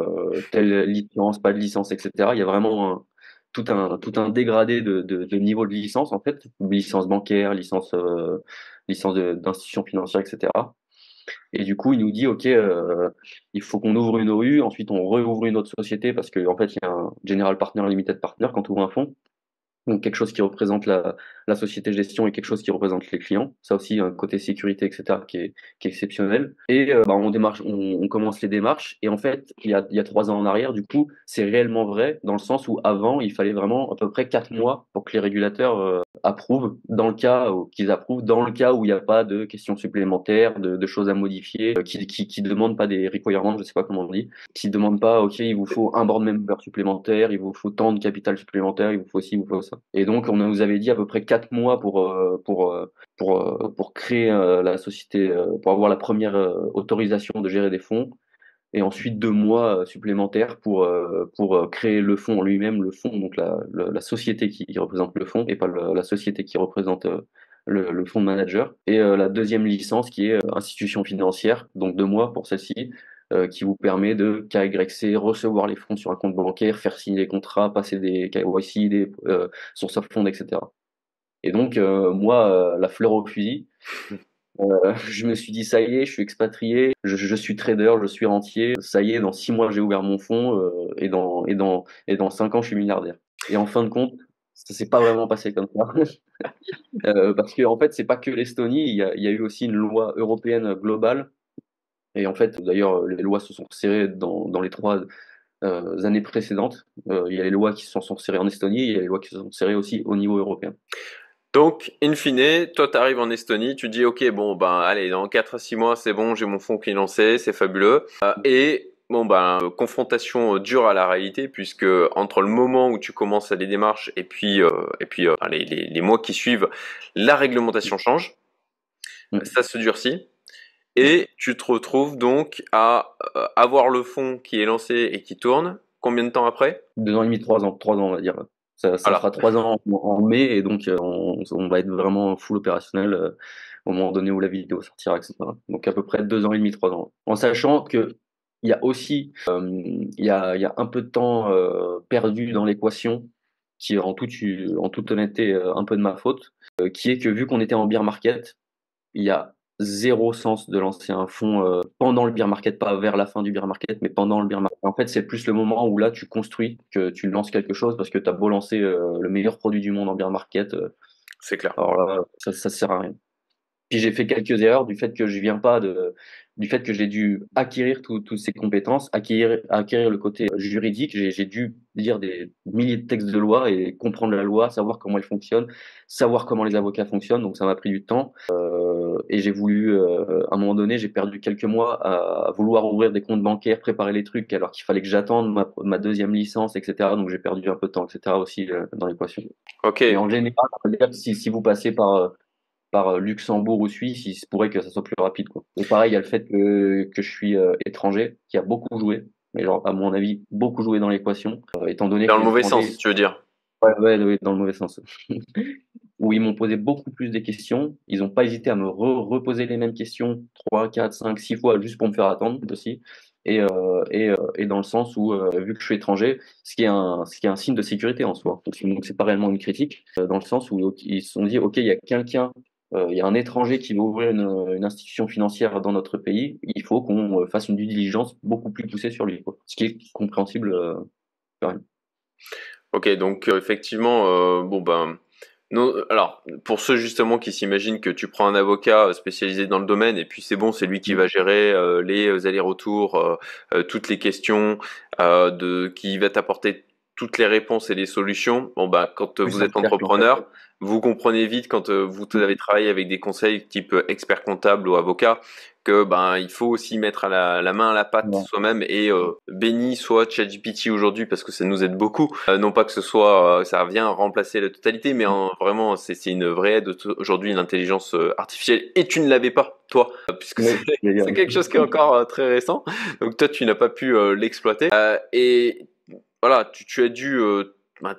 telle licence, pas de licence, etc. Il y a vraiment tout un dégradé de niveau de licence, en fait. Licence bancaire, licence d'institution financière, etc. Et du coup, il nous dit, OK, il faut qu'on ouvre une OU, ensuite on réouvre une autre société parce qu'en en fait, il y a un General Partner, Limited Partner quand on ouvre un fonds. Donc quelque chose qui représente la société de gestion et quelque chose qui représente les clients. Ça aussi, un côté sécurité, etc., qui est exceptionnel. Et bah, on commence les démarches. Et en fait, il y a 3 ans en arrière, du coup, c'est réellement vrai dans le sens où avant, il fallait vraiment à peu près 4 mois pour que les régulateurs approuvent, qu'ils approuvent, dans le cas où il n'y a pas de questions supplémentaires, de choses à modifier, qui demandent pas des requirements, je sais pas comment on dit, qui demandent pas, OK, il vous faut un board member supplémentaire, il vous faut tant de capital supplémentaire, il vous faut ci, il vous faut ça. Et donc, on nous avait dit à peu près 4 mois pour créer la société, pour avoir la première autorisation de gérer des fonds, et ensuite 2 mois supplémentaires pour créer le fonds en lui-même, le fonds, donc la société qui représente le fonds, et pas la société qui représente le fonds de manager. Et la deuxième licence qui est institution financière, donc 2 mois pour celle-ci, qui vous permet de KYC, recevoir les fonds sur un compte bancaire, faire signer des contrats, passer des KYC, des sources of funds, etc. Et donc, moi, la fleur au fusil, je me suis dit, ça y est, je suis expatrié, je suis trader, je suis rentier, ça y est, dans 6 mois, j'ai ouvert mon fonds, et dans 5 ans, je suis milliardaire. Et en fin de compte, ça s'est pas vraiment passé comme ça. Parce que en fait, c'est pas que l'Estonie, il y a eu aussi une loi européenne globale. Et en fait, d'ailleurs, les lois se sont serrées dans les 3 années précédentes. Il y a les lois qui se sont serrées en Estonie, et il y a les lois qui se sont serrées aussi au niveau européen. Donc, in fine, toi, tu arrives en Estonie, tu dis, ok, bon, ben, allez, dans 4 à 6 mois, c'est bon, j'ai mon fonds qui est lancé, c'est fabuleux. Et bon ben confrontation dure à la réalité, puisque entre le moment où tu commences les démarches et puis les mois qui suivent, la réglementation change, Mm. ça se durcit. Et tu te retrouves donc à avoir le fonds qui est lancé et qui tourne. Combien de temps après? 2 ans et demi, 3 ans, 3 ans, on va dire. Ça Voilà. fera 3 ans en mai, et donc on va être vraiment full opérationnel au moment donné où la vidéo sortira, etc. Donc à peu près 2 ans et demi, 3 ans. En sachant que il y a aussi il y a un peu de temps perdu dans l'équation, qui est en toute honnêteté un peu de ma faute, qui est que vu qu'on était en bear market, il y a zéro sens de lancer un fonds pendant le bear market, pas vers la fin du bear market, mais pendant le bear market. En fait, c'est plus le moment où là tu construis, que tu lances quelque chose, parce que tu as beau lancer le meilleur produit du monde en bear market, C'est clair. alors là, ça sert à rien. Puis j'ai fait quelques erreurs du fait que je viens pas du fait que j'ai dû acquérir toutes ces compétences, acquérir le côté juridique. J'ai dû lire des milliers de textes de loi et comprendre la loi, savoir comment elle fonctionne, savoir comment les avocats fonctionnent. Donc ça m'a pris du temps. Et j'ai voulu, à un moment donné, j'ai perdu quelques mois à vouloir ouvrir des comptes bancaires, préparer les trucs, alors qu'il fallait que j'attende ma deuxième licence, etc. Donc j'ai perdu un peu de temps, etc. aussi dans l'équation. Ok. Mais en général, on va dire que si vous passez par Luxembourg ou Suisse, il se pourrait que ça soit plus rapide, quoi. Et pareil, il y a le fait que je suis étranger, qui a beaucoup joué, mais genre, à mon avis, beaucoup joué dans l'équation, étant donné Dans que le les mauvais étrangers, sens, tu veux dire. ouais, ouais, ouais, dans le mauvais sens, où ils m'ont posé beaucoup plus de questions, ils n'ont pas hésité à me reposer les mêmes questions 3, 4, 5, 6 fois, juste pour me faire attendre aussi. Et dans le sens où, vu que je suis étranger, ce qui est un signe de sécurité en soi. Donc c'est pas réellement une critique, dans le sens où ils se sont dit, OK, il y a un étranger qui veut ouvrir une institution financière dans notre pays, il faut qu'on fasse une due diligence beaucoup plus poussée sur lui, quoi. Ce qui est compréhensible, quand même. Ok, donc effectivement, bon ben, non, alors pour ceux justement qui s'imaginent que tu prends un avocat spécialisé dans le domaine et puis c'est bon, c'est lui qui Mm. va gérer les allers-retours, toutes les questions, qui va t'apporter toutes les réponses et les solutions. Bon ben, quand Plus vous un êtes cercle, en fait. entrepreneur, vous comprenez vite quand vous avez travaillé avec des conseils type expert comptable ou avocat que ben il faut aussi mettre la main à la pâte Ouais. soi-même et béni soit ChatGPT aujourd'hui parce que ça nous aide beaucoup. Non pas que ce soit ça vient remplacer la totalité, mais vraiment c'est une vraie aide aujourd'hui l'intelligence artificielle et tu ne l'avais pas toi puisque c'est Oui, d'ailleurs. c'est quelque chose qui est encore très récent. Donc toi tu n'as pas pu l'exploiter et voilà tu as dû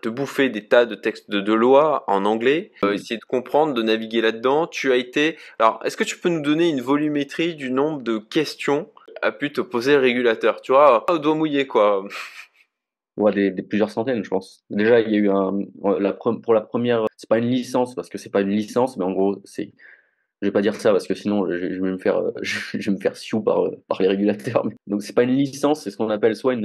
te bouffer des tas de textes de loi en anglais, essayer de comprendre, de naviguer là-dedans. Tu as été. Alors, est-ce que tu peux nous donner une volumétrie du nombre de questions a pu te poser le régulateur? Tu vois, au doigt mouillé, quoi. Ouais, des plusieurs centaines, je pense. Déjà, il y a eu pour la première, c'est pas une licence, parce que c'est pas une licence, mais en gros, je vais pas dire ça, parce que sinon, je vais me faire, je vais me faire sioux par les régulateurs. Donc, c'est pas une licence, c'est ce qu'on appelle soit un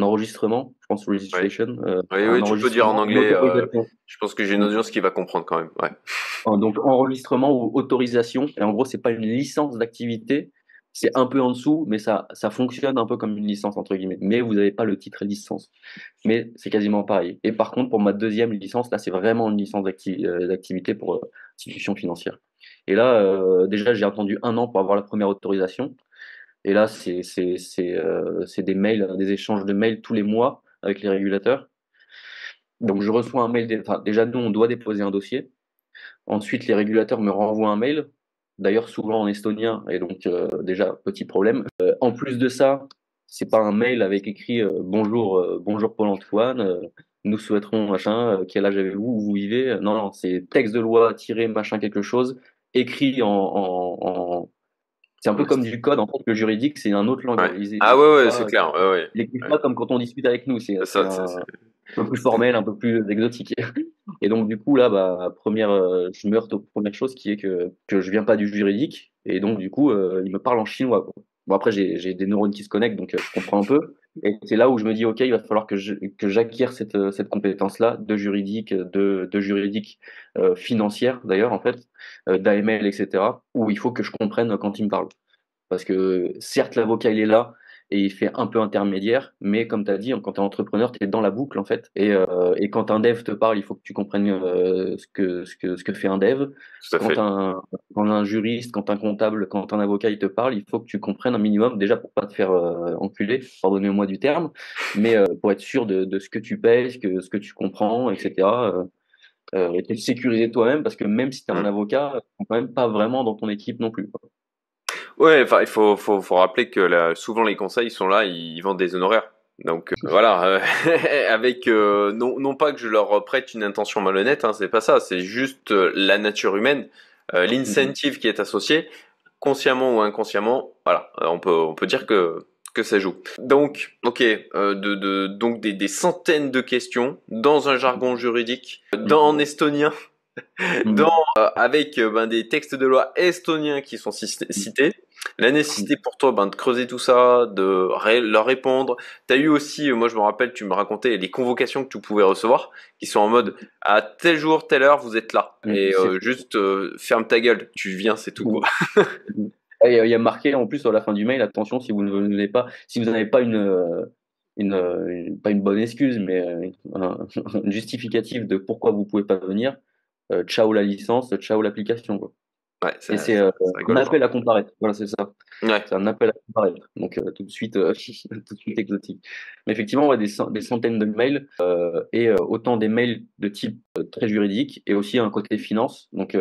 enregistrement, je pense, Oui, registration, oui, un oui, tu peux dire en enregistrement, une anglais. autorisation. Je pense que j'ai une audience qui va comprendre quand même. Ouais. Donc, enregistrement ou autorisation. Et en gros, c'est pas une licence d'activité. C'est un peu en dessous, mais ça fonctionne un peu comme une licence, entre guillemets. Mais vous n'avez pas le titre licence. Mais c'est quasiment pareil. Et par contre, pour ma deuxième licence, là, c'est vraiment une licence d'activité pour institution financière. Et là, déjà, j'ai attendu 1 an pour avoir la première autorisation. Et là, c'est des mails, des échanges de mails tous les mois avec les régulateurs. Donc, je reçois un mail. Enfin, déjà, nous, on doit déposer un dossier. Ensuite, les régulateurs me renvoient un mail, d'ailleurs souvent en estonien, et donc déjà petit problème. En plus de ça, c'est pas un mail avec écrit bonjour Paul-Antoine, nous souhaiterons machin, quel âge avez-vous, où vous vivez. Non, non, c'est texte de loi tiré machin quelque chose, écrit c'est un peu comme du code en fait. Le juridique, c'est un autre Ouais. langage. Ah ouais, ouais, c'est clair. Ouais, ouais. Ils écrivent Ouais. pas comme quand on discute avec nous. C'est C'est c'est ça, un peu plus formel, un peu plus exotique. Et donc, du coup, là, bah, je me heurte aux premières choses qui est que je viens pas du juridique. Et donc, du coup, il me parle en chinois, quoi. Bon, après, j'ai des neurones qui se connectent, donc je comprends un peu. Et c'est là où je me dis, OK, il va falloir que j'acquière cette compétence-là de juridique financière, d'ailleurs, en fait, d'AML, etc., où il faut que je comprenne quand il me parle. Parce que certes, l'avocat, il est là, et il fait un peu intermédiaire, mais comme tu as dit, quand tu es entrepreneur, tu es dans la boucle en fait. Et quand un dev te parle, il faut que tu comprennes ce que fait un dev. Tout à fait. Quand un juriste, quand un comptable, quand un avocat il te parle, il faut que tu comprennes un minimum, déjà pour pas te faire enculer, pardonnez-moi du terme, mais pour être sûr de ce que tu payes, ce que tu comprends, etc. Et te sécuriser toi-même, parce que même si tu as un Mm. avocat, ils sont quand même pas vraiment dans ton équipe non plus, quoi. Ouais, enfin, il faut rappeler que souvent les conseils ils sont là, ils vendent des honoraires. Donc voilà, avec non pas que je leur prête une intention malhonnête, hein, c'est pas ça, c'est juste la nature humaine, Mhm. l'incentive qui est associé, consciemment ou inconsciemment, voilà, on peut dire que ça joue. Donc, ok, donc des centaines de questions dans un jargon juridique, en estonien, Mhm. avec ben, des textes de loi estoniens qui sont cités. La nécessité pour toi ben, de creuser tout ça, de leur répondre. Tu as eu aussi, moi je me rappelle, tu me racontais les convocations que tu pouvais recevoir, qui sont en mode à tel jour, telle heure, vous êtes là. Mhm. Et juste ferme ta gueule, tu viens, c'est tout quoi. Et il y a marqué en plus sur la fin du mail, attention, si vous ne venez pas, si vous n'avez pas pas une bonne excuse, mais un justificatif de pourquoi vous pouvez pas venir, ciao la licence, ciao l'application, quoi. Ouais, Et ça, c'est ça, ça un rigole pas. appel à comparaître. Voilà, c'est ça. Ouais. C'est un appel à comparaître. Donc tout de suite, tout de suite exotique. Mais effectivement, ouais, des centaines de mails et autant des mails de type très juridique et aussi un côté finance. Donc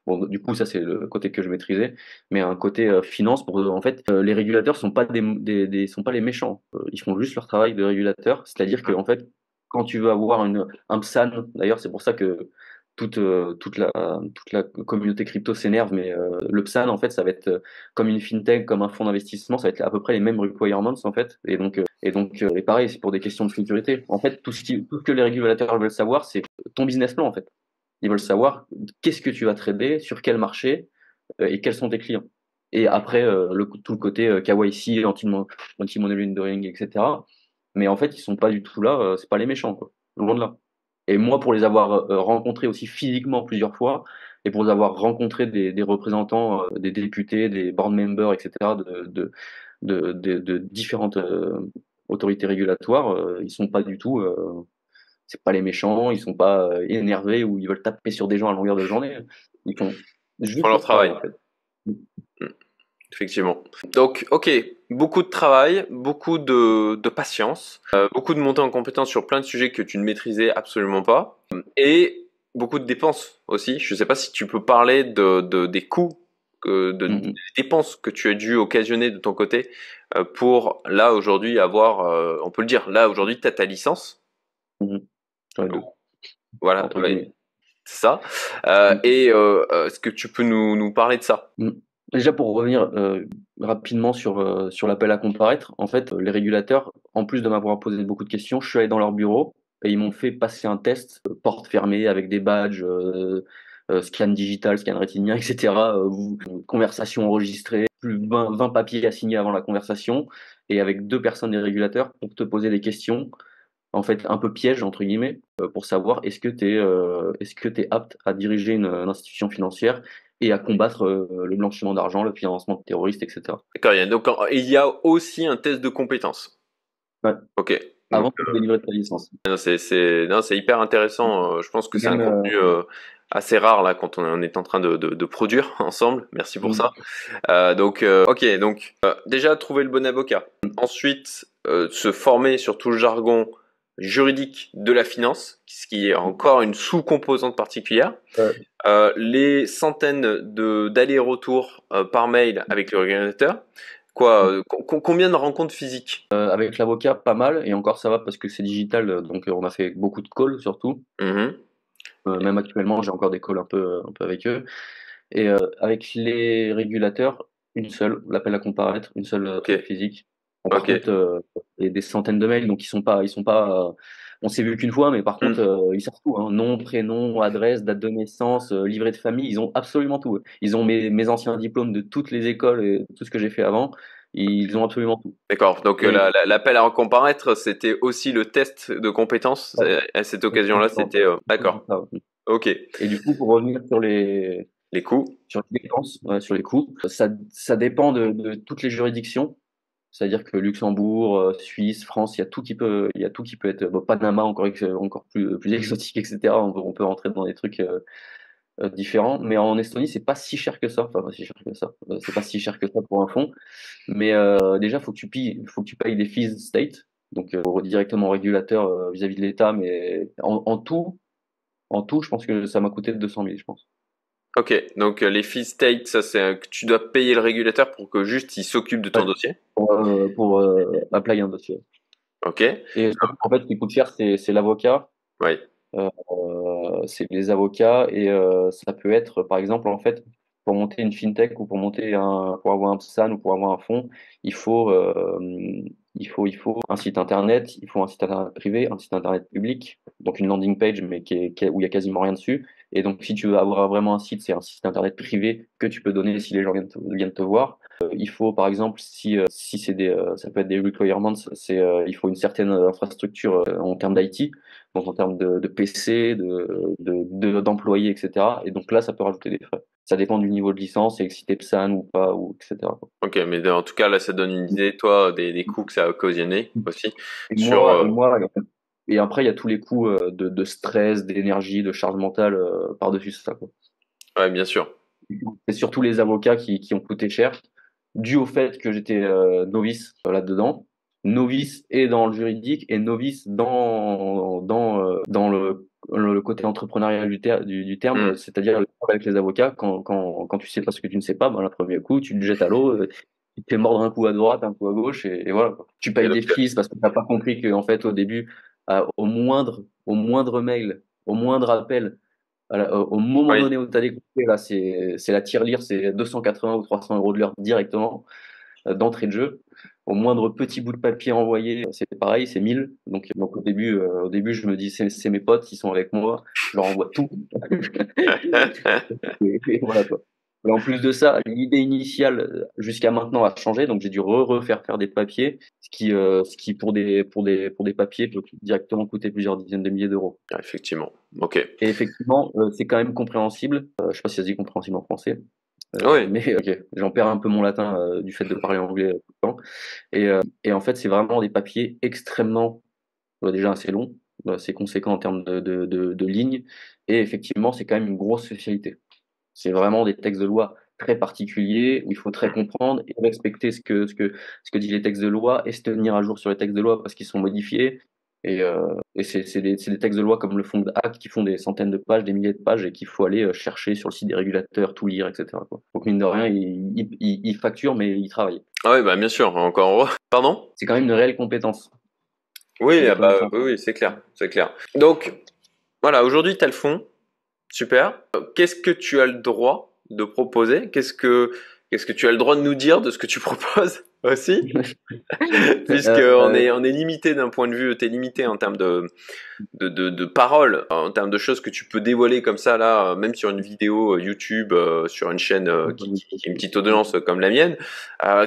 bon, du coup, ça c'est le côté que je maîtrisais, mais un côté finance pour en fait, les régulateurs sont pas sont pas les méchants. Ils font juste leur travail de régulateur. C'est-à-dire que en fait, quand tu veux avoir un PSAN, d'ailleurs, c'est pour ça que toute, toute la communauté crypto s'énerve, mais le PSAN, en fait, ça va être comme une fintech, comme un fonds d'investissement, ça va être à peu près les mêmes requirements, en fait. Et pareil, c'est pour des questions de sécurité. En fait, tout ce que les régulateurs veulent savoir, c'est ton business plan, en fait. Ils veulent savoir qu'est-ce que tu vas trader, sur quel marché, et quels sont tes clients. Et après, tout le côté KYC, anti-money laundering, etc. Mais en fait, ils sont pas du tout là, c'est pas les méchants, quoi. Loin de là. Et moi, pour les avoir rencontrés aussi physiquement plusieurs fois, et pour avoir rencontré des représentants, des députés, des board members, etc., de différentes autorités régulatoires, ils sont pas du tout, c'est pas les méchants, ils sont pas énervés ou ils veulent taper sur des gens à longueur de journée. Ils font Ils font juste leur leur travail, travail. en fait. Mm. Effectivement. Donc, ok, beaucoup de travail, beaucoup de patience, beaucoup de montée en compétence sur plein de sujets que tu ne maîtrisais absolument pas, et beaucoup de dépenses aussi. Je ne sais pas si tu peux parler des coûts, des Mhm. dépenses que tu as dû occasionner de ton côté pour là aujourd'hui avoir, on peut le dire, là aujourd'hui tu as ta licence. Mhm. Sur les deux, Voilà, entre ouais, guillemets. c'est ça. Et est-ce que tu peux nous parler de ça? Mm. Déjà, pour revenir rapidement sur l'appel à comparaître, en fait, les régulateurs, en plus de m'avoir posé beaucoup de questions, je suis allé dans leur bureau et ils m'ont fait passer un test, porte fermée, avec des badges, scan digital, scan rétinien, etc. Conversation enregistrée, plus 20 papiers à signer avant la conversation, et avec deux personnes des régulateurs pour te poser des questions, en fait, un peu piège, entre guillemets, pour savoir est-ce que t'es apte à diriger une institution financière et à combattre le blanchiment d'argent, le financement de terroristes, etc. D'accord, il y a aussi un test de compétences. Ouais, Ok. Donc, avant de délivrer ta licence. non, non, c'est hyper intéressant. Je pense que c'est un Même, contenu assez rare là quand on est en train de produire ensemble. Merci pour ça. Ok. Donc, déjà trouver le bon avocat. Ensuite, se former sur tout le jargon juridique de la finance, ce qui est encore une sous-composante particulière. Les centaines d'allers-retours par mail avec le régulateur. Quoi, combien de rencontres physiques? avec l'avocat, pas mal, et encore ça va parce que c'est digital, donc on a fait beaucoup de calls surtout. Mhm. Même actuellement, j'ai encore des calls un peu avec eux. Et avec les régulateurs, une seule, l'appel à comparaître, une seule Ok, truc physique. Bon, par ok. contre, il y a des centaines de mails, donc ils sont pas, on s'est vu qu'une fois, mais par contre, Hmm. ils savent tout, hein. Nom, prénom, adresse, date de naissance, livret de famille, ils ont absolument tout. Ils ont mes anciens diplômes de toutes les écoles et tout ce que j'ai fait avant. Ils ont absolument tout. D'accord. Donc Et, l'appel à comparaître, c'était aussi le test de compétences. ouais, À cette occasion-là, c'était d'accord. Ok. et du coup, pour revenir Les coûts. sur les dépenses, ouais, sur les coûts, ça dépend de toutes les juridictions. C'est-à-dire que Luxembourg, Suisse, France, il y a tout qui peut être, bon, Panama encore plus exotique, etc. On peut rentrer dans des trucs différents. Mais en Estonie, c'est pas si cher que ça. Enfin, pas si cher que ça. C'est pas si cher que ça pour un fonds. Mais déjà, faut que tu payes des fees state, donc directement au régulateur vis-à-vis de l'État. Mais en tout, je pense que ça m'a coûté 200 000, je pense. Ok, donc les fees state, ça c'est que tu dois payer le régulateur pour que juste il s'occupe de ton Ouais, dossier. pour apply un dossier. Ok, Et en fait, ce qui coûte cher, c'est l'avocat. oui. C'est les avocats et ça peut être, par exemple, en fait, pour monter une fintech ou pour avoir un PSAN ou pour avoir un fonds, il faut, euh, il faut un site internet, il faut un site internet privé, un site internet public, donc une landing page, mais où il y a quasiment rien dessus. Et donc, si tu veux avoir vraiment un site, c'est un site internet privé que tu peux donner si les gens viennent te voir. Il faut, par exemple, si c'est ça peut être des requirements, il faut une certaine infrastructure en termes d'IT, donc en termes de PC, d'employés, etc. Et donc là, ça peut rajouter des frais. Ça dépend du niveau de licence et si t'es PSAN ou pas, ou etc. Ok, mais en tout cas là, ça donne une idée, toi, des coûts que ça a occasionné aussi Et sur. et après, il y a tous les coûts de stress, d'énergie, de charge mentale par-dessus ça, quoi. Ouais, bien sûr. C'est surtout les avocats qui ont coûté cher, dû au fait que j'étais novice là-dedans, novice et dans le juridique et novice dans le côté entrepreneurial du terme, Hmm. c'est-à-dire le travail avec les avocats. Quand tu sais pas ce que tu ne sais pas, ben, le premier coup, tu te jettes à l'eau, tu te fais mordre un coup à droite, un coup à gauche, et voilà, quoi. Tu Et payes des donc, fees parce que tu n'as pas compris qu'en fait, au début, au moindre mail, au moindre appel, au moment oui. donné où tu as découpé, là, c'est la tirelire, c'est 280 ou 300 euros de l'heure directement d'entrée de jeu. Au moindre petit bout de papier envoyé, c'est pareil, c'est 1000. Donc au début, je me dis, c'est mes potes, ils sont avec moi, je leur envoie tout. Et voilà, quoi. Et en plus de ça, l'idée initiale jusqu'à maintenant a changé, donc j'ai dû refaire faire des papiers, ce qui pour des papiers peut directement coûter plusieurs dizaines de milliers d'euros. Ah, effectivement. Ok. Et effectivement, c'est quand même compréhensible. Je sais pas si ça se dit compréhensible en français, Oui. mais ok, j'en perds un peu mon latin du fait de parler anglais tout le temps. Et en fait, c'est vraiment des papiers extrêmement, déjà assez longs, c'est conséquent en termes de lignes, et effectivement, c'est quand même une grosse spécialité. C'est vraiment des textes de loi très particuliers où il faut très comprendre et respecter ce que disent les textes de loi et se tenir à jour sur les textes de loi parce qu'ils sont modifiés. Et c'est des textes de loi comme le fond de Hack qui font des centaines de pages, des milliers de pages et qu'il faut aller chercher sur le site des régulateurs, tout lire, etc., quoi. Donc mine de rien, ils facturent mais ils travaillent. Ah oui, bah bien sûr. Encore heureux. Pardon? C'est quand même une réelle compétence. C'est Oui, des ah bah connaissances. oui, oui, c'est clair, c'est clair. Donc voilà, aujourd'hui tu as le fond. Super. Qu'est-ce que tu as le droit de proposer? Qu'est-ce que tu as le droit de nous dire de ce que tu proposes aussi? Puisque Euh, on est limité d'un point de vue, t'es limité en termes de paroles, en termes de choses que tu peux dévoiler comme ça là, même sur une vidéo YouTube, sur une chaîne qui a une petite audience comme la mienne.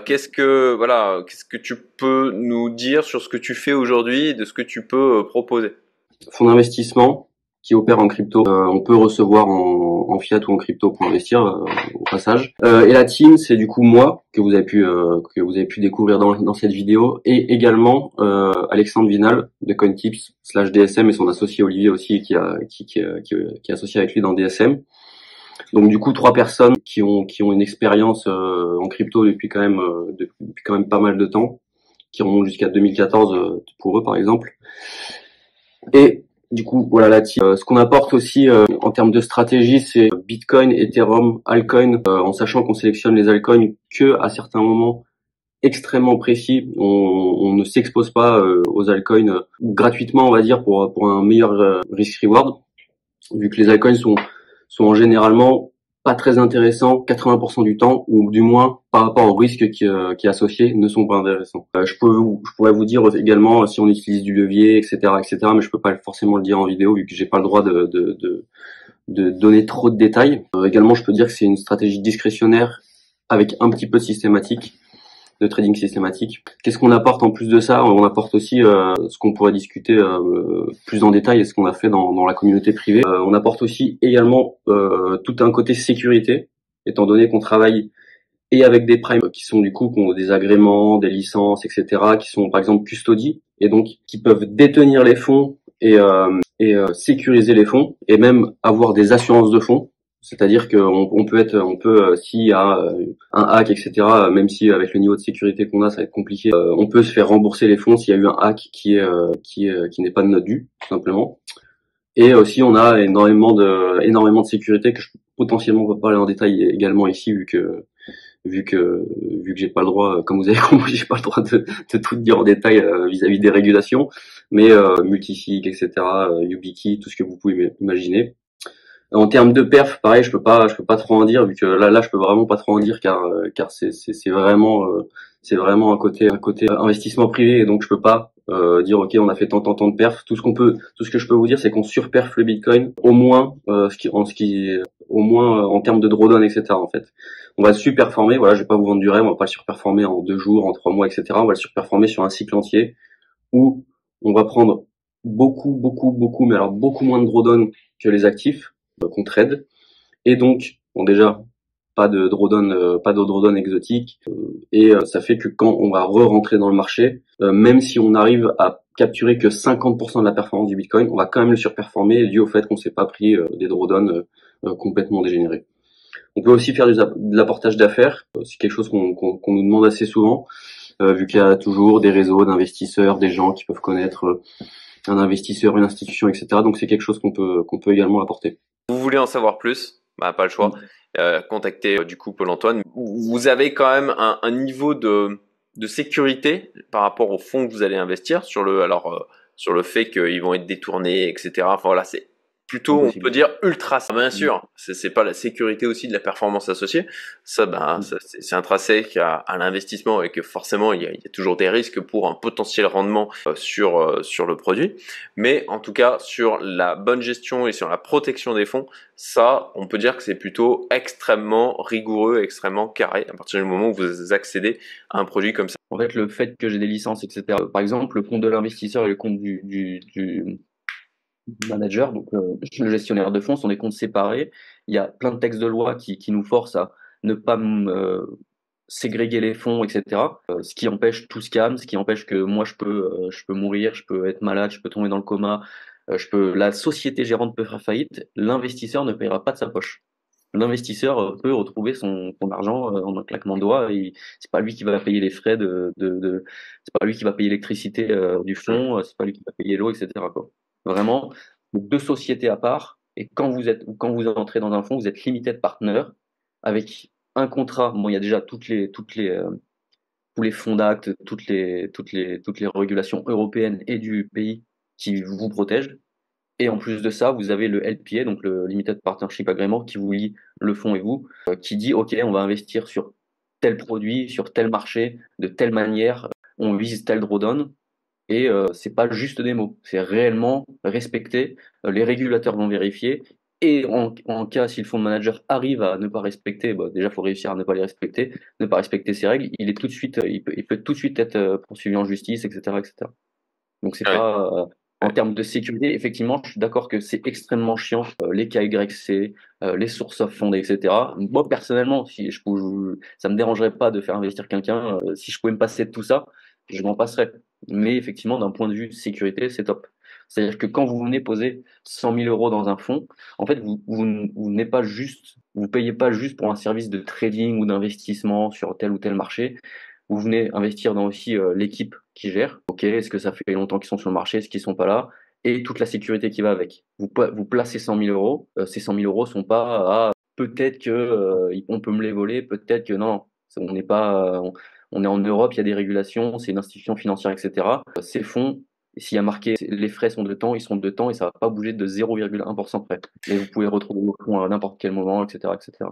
Qu'est-ce que tu peux nous dire sur ce que tu fais aujourd'hui et de ce que tu peux proposer? Fonds d'investissement qui opère en crypto. On peut recevoir en fiat ou en crypto pour investir au passage. Et la team, c'est du coup moi que vous avez pu découvrir dans cette vidéo, et également Alexandre Vinal de CoinTips/DSM et son associé Olivier aussi qui est associé avec lui dans DSM. Donc du coup 3 personnes qui ont une expérience en crypto depuis quand même pas mal de temps, qui remontent jusqu'à 2014 pour eux par exemple. Et du coup, voilà la team. Ce qu'on apporte aussi en termes de stratégie, c'est Bitcoin, Ethereum, altcoin, en sachant qu'on sélectionne les altcoins que à certains moments extrêmement précis. On ne s'expose pas aux altcoins gratuitement, on va dire, pour un meilleur risk-reward, vu que les altcoins sont généralement pas très intéressants 80% du temps, ou du moins par rapport au risque qui est associé, ne sont pas intéressants. Je pourrais vous dire également si on utilise du levier, etc., mais je peux pas forcément le dire en vidéo vu que j'ai pas le droit de donner trop de détails. Également, je peux dire que c'est une stratégie discrétionnaire avec un petit peu de systématique, de trading systématique. Qu'est-ce qu'on apporte en plus de ça? On apporte aussi ce qu'on pourrait discuter plus en détail et ce qu'on a fait dans la communauté privée. On apporte aussi également tout un côté sécurité, étant donné qu'on travaille et avec des primes qui sont du coup qui ont des agréments, des licences, etc., qui sont par exemple custody et donc qui peuvent détenir les fonds et sécuriser les fonds et même avoir des assurances de fonds. C'est-à-dire qu'on peut s'il y a un hack, etc. Même si avec le niveau de sécurité qu'on a, ça va être compliqué. On peut se faire rembourser les fonds s'il y a eu un hack qui n'est pas de notre dû, tout simplement. Et aussi, on a énormément de sécurité que je potentiellement peux parler en détail également ici, vu que j'ai pas le droit, comme vous avez compris, j'ai pas le droit de tout dire en détail vis-à-vis des régulations, mais multisig, etc., YubiKey, tout ce que vous pouvez imaginer. En termes de perf, pareil, je peux pas trop en dire vu que là je peux vraiment pas trop en dire car c'est vraiment un côté investissement privé et donc je peux pas dire ok on a fait tant de perf. Tout ce que je peux vous dire c'est qu'on surperf le Bitcoin au moins en termes de drawdown, etc. En fait, on va le surperformer. Voilà, je vais pas vous vendre du rêve, on va pas le surperformer en 2 jours, en 3 mois, etc. On va le surperformer sur un cycle entier où on va prendre beaucoup, mais alors beaucoup moins de drawdown que les actifs qu'on trade. Et donc, bon déjà, pas de drawdown exotique. Et ça fait que quand on va re-rentrer dans le marché, même si on arrive à capturer que 50% de la performance du Bitcoin, on va quand même le surperformer dû au fait qu'on s'est pas pris des drawdowns complètement dégénérés. On peut aussi faire de l'apportage d'affaires. C'est quelque chose qu'on nous demande assez souvent, vu qu'il y a toujours des réseaux d'investisseurs, des gens qui peuvent connaître un investisseur, une institution, etc. Donc c'est quelque chose qu'on peut également apporter. Vous voulez en savoir plus? Bah, pas le choix. Contactez du coup Paul-Antoine. Vous avez quand même un niveau de sécurité par rapport aux fonds que vous allez investir sur le fait qu'ils vont être détournés, etc. Enfin voilà, c'est plutôt, on peut dire, ultra. Bien sûr, c'est pas la sécurité aussi de la performance associée. Ça, c'est intrinsèque à l'investissement et que forcément, il y a toujours des risques pour un potentiel rendement sur le produit. Mais en tout cas, sur la bonne gestion et sur la protection des fonds, ça, on peut dire que c'est plutôt extrêmement rigoureux, extrêmement carré à partir du moment où vous accédez à un produit comme ça. En fait, le fait que j'ai des licences, etc. Par exemple, le compte de l'investisseur et le compte du manager, donc le gestionnaire de fonds, sont des comptes séparés. Il y a plein de textes de loi qui nous forcent à ne pas ségréguer les fonds, etc. Ce qui empêche tout scam, ce qui empêche que moi je peux mourir, je peux être malade, je peux tomber dans le coma, la société gérante peut faire faillite, l'investisseur ne paiera pas de sa poche. L'investisseur peut retrouver son argent en un claquement de doigts et c'est pas lui qui va payer les frais c'est pas lui qui va payer l'électricité du fonds, c'est pas lui qui va payer l'eau, etc., quoi. Vraiment, deux sociétés à part et quand vous entrez dans un fonds, vous êtes limited partner avec un contrat. Bon, il y a déjà tous les fonds d'actes, toutes les régulations européennes et du pays qui vous protègent. Et en plus de ça, vous avez le LPA, donc le Limited Partnership Agreement, qui vous lie le fonds et vous, qui dit, OK, on va investir sur tel produit, sur tel marché, de telle manière, on vise tel drawdown. Et c'est pas juste des mots, c'est réellement respecté. Les régulateurs vont vérifier. Et en cas, si le fonds manager arrive à ne pas respecter, déjà, il faut réussir à ne pas les respecter, ne pas respecter ces règles, il est tout de suite, il peut tout de suite être poursuivi en justice, etc., etc. Donc c'est pas en termes de sécurité, effectivement, je suis d'accord que c'est extrêmement chiant, les KYC, les sources of fondées, etc. Moi personnellement, si ça me dérangerait pas de faire investir quelqu'un, si je pouvais me passer de tout ça, je m'en passerais. Mais effectivement, d'un point de vue sécurité, c'est top. C'est-à-dire que quand vous venez poser 100 000 euros dans un fonds, en fait, vous n'êtes pas juste, vous payez pas juste pour un service de trading ou d'investissement sur tel ou tel marché. Vous venez investir dans aussi l'équipe qui gère. Ok, est-ce que ça fait longtemps qu'ils sont sur le marché, est-ce qu'ils sont pas là, et toute la sécurité qui va avec. Vous placez 100 000 euros. Ces 100 000 euros sont pas peut-être que on peut me les voler, peut-être que non. On n'est pas, on est en Europe, il y a des régulations, c'est une institution financière, etc. Ces fonds, s'il y a marqué les frais sont de temps, ils sont de temps et ça va pas bouger de 0,1% près. Et vous pouvez retrouver vos fonds à n'importe quel moment, etc., etc.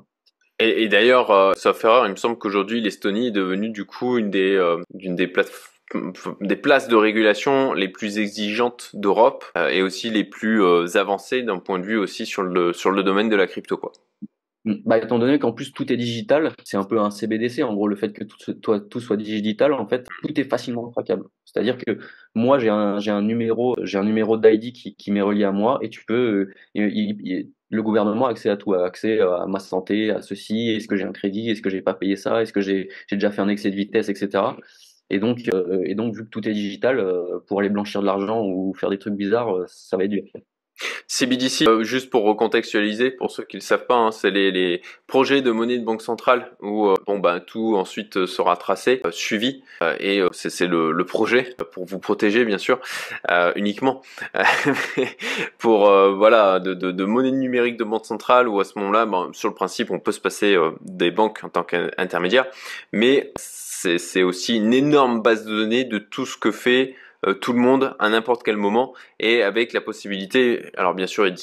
Et d'ailleurs, sauf erreur, il me semble qu'aujourd'hui l'Estonie est devenue du coup une des places de régulation les plus exigeantes d'Europe et aussi les plus avancées d'un point de vue aussi sur le domaine de la crypto, quoi. Bah, étant donné qu'en plus tout est digital, c'est un peu un CBDC. En gros, le fait que tout soit digital, en fait, tout est facilement traquable. C'est-à-dire que moi, j'ai un numéro d'ID qui m'est relié à moi, et tu peux, le gouvernement a accès à tout, a accès à ma santé, à ceci, est-ce que j'ai un crédit, est-ce que j'ai pas payé ça, est-ce que j'ai déjà fait un excès de vitesse, etc. Et donc, vu que tout est digital, pour aller blanchir de l'argent ou faire des trucs bizarres, ça va être dur. CBDC, juste pour recontextualiser, pour ceux qui ne le savent pas, hein, c'est les projets de monnaie de banque centrale où tout ensuite sera tracé, suivi, et c'est le projet pour vous protéger bien sûr, uniquement, pour voilà de monnaie numérique de banque centrale où à ce moment-là, sur le principe, on peut se passer des banques en tant qu'intermédiaire, mais c'est aussi une énorme base de données de tout ce que fait tout le monde à n'importe quel moment, et avec la possibilité, alors bien sûr ils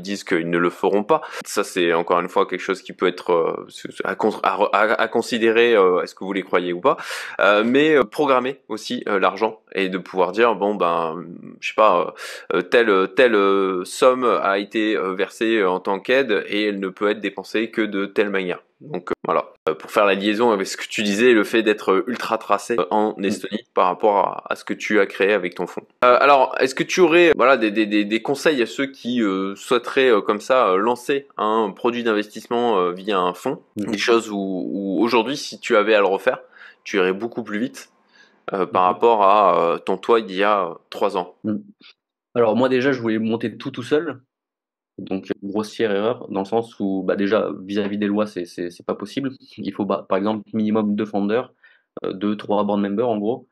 disent qu'ils ne le feront pas, ça c'est encore une fois quelque chose qui peut être à considérer, est-ce que vous les croyez ou pas, mais programmer aussi l'argent, et de pouvoir dire je sais pas, telle somme a été versée en tant qu'aide, et elle ne peut être dépensée que de telle manière. Donc voilà, pour faire la liaison avec ce que tu disais, le fait d'être ultra tracé en Estonie par rapport à ce que tu as créé avec ton fonds. Alors, est-ce que tu aurais des conseils à ceux qui souhaiteraient comme ça lancer un produit d'investissement via un fonds, des choses où aujourd'hui, si tu avais à le refaire, tu irais beaucoup plus vite par rapport à ton toi d'il y a 3 ans? Alors moi déjà, je voulais monter tout seul. Donc, grossière erreur, dans le sens où, bah, déjà, vis-à-vis des lois, c'est pas possible. Il faut, par exemple, minimum 2 founders, 2-3 board members, en gros.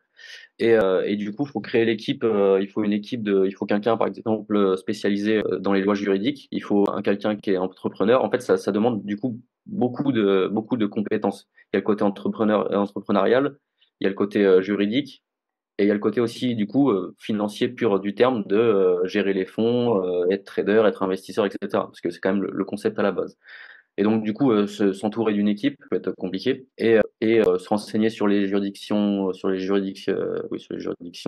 Et du coup, il faut créer l'équipe, il faut quelqu'un, par exemple, spécialisé dans les lois juridiques. Il faut quelqu'un qui est entrepreneur. En fait, ça demande, du coup, beaucoup de compétences. Il y a le côté entrepreneurial, il y a le côté juridique, et il y a le côté aussi, du coup, financier pur du terme de gérer les fonds, être trader, être investisseur, etc. Parce que c'est quand même le concept à la base. Et donc, du coup, s'entourer d'une équipe peut être compliqué, et se renseigner sur les juridictions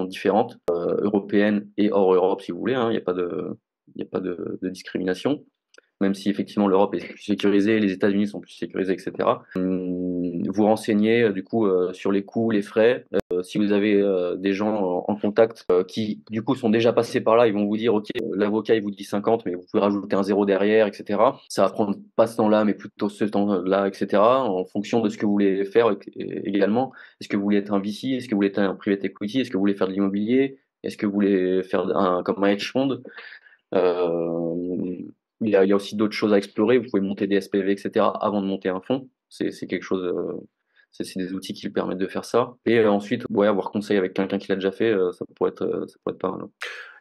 différentes, européennes et hors Europe, si vous voulez, hein. Il y a pas de discrimination, même si effectivement l'Europe est plus sécurisée, les États-Unis sont plus sécurisés, etc. Vous renseignez du coup sur les coûts, les frais. Si vous avez des gens en contact qui du coup sont déjà passés par là, ils vont vous dire ok, l'avocat il vous dit 50, mais vous pouvez rajouter un zéro derrière, etc. Ça va prendre pas ce temps-là, mais plutôt ce temps-là, etc. En fonction de ce que vous voulez faire également. Est-ce que vous voulez être un VC? Est-ce que vous voulez être un private equity? Est-ce que vous voulez faire de l'immobilier? Est-ce que vous voulez faire comme un hedge fund? Il y a aussi d'autres choses à explorer. Vous pouvez monter des SPV, etc. avant de monter un fonds. C'est quelque chose. C'est des outils qui le permettent de faire ça. Et ensuite, ouais, avoir conseil avec quelqu'un qui l'a déjà fait, ça pourrait être pas mal.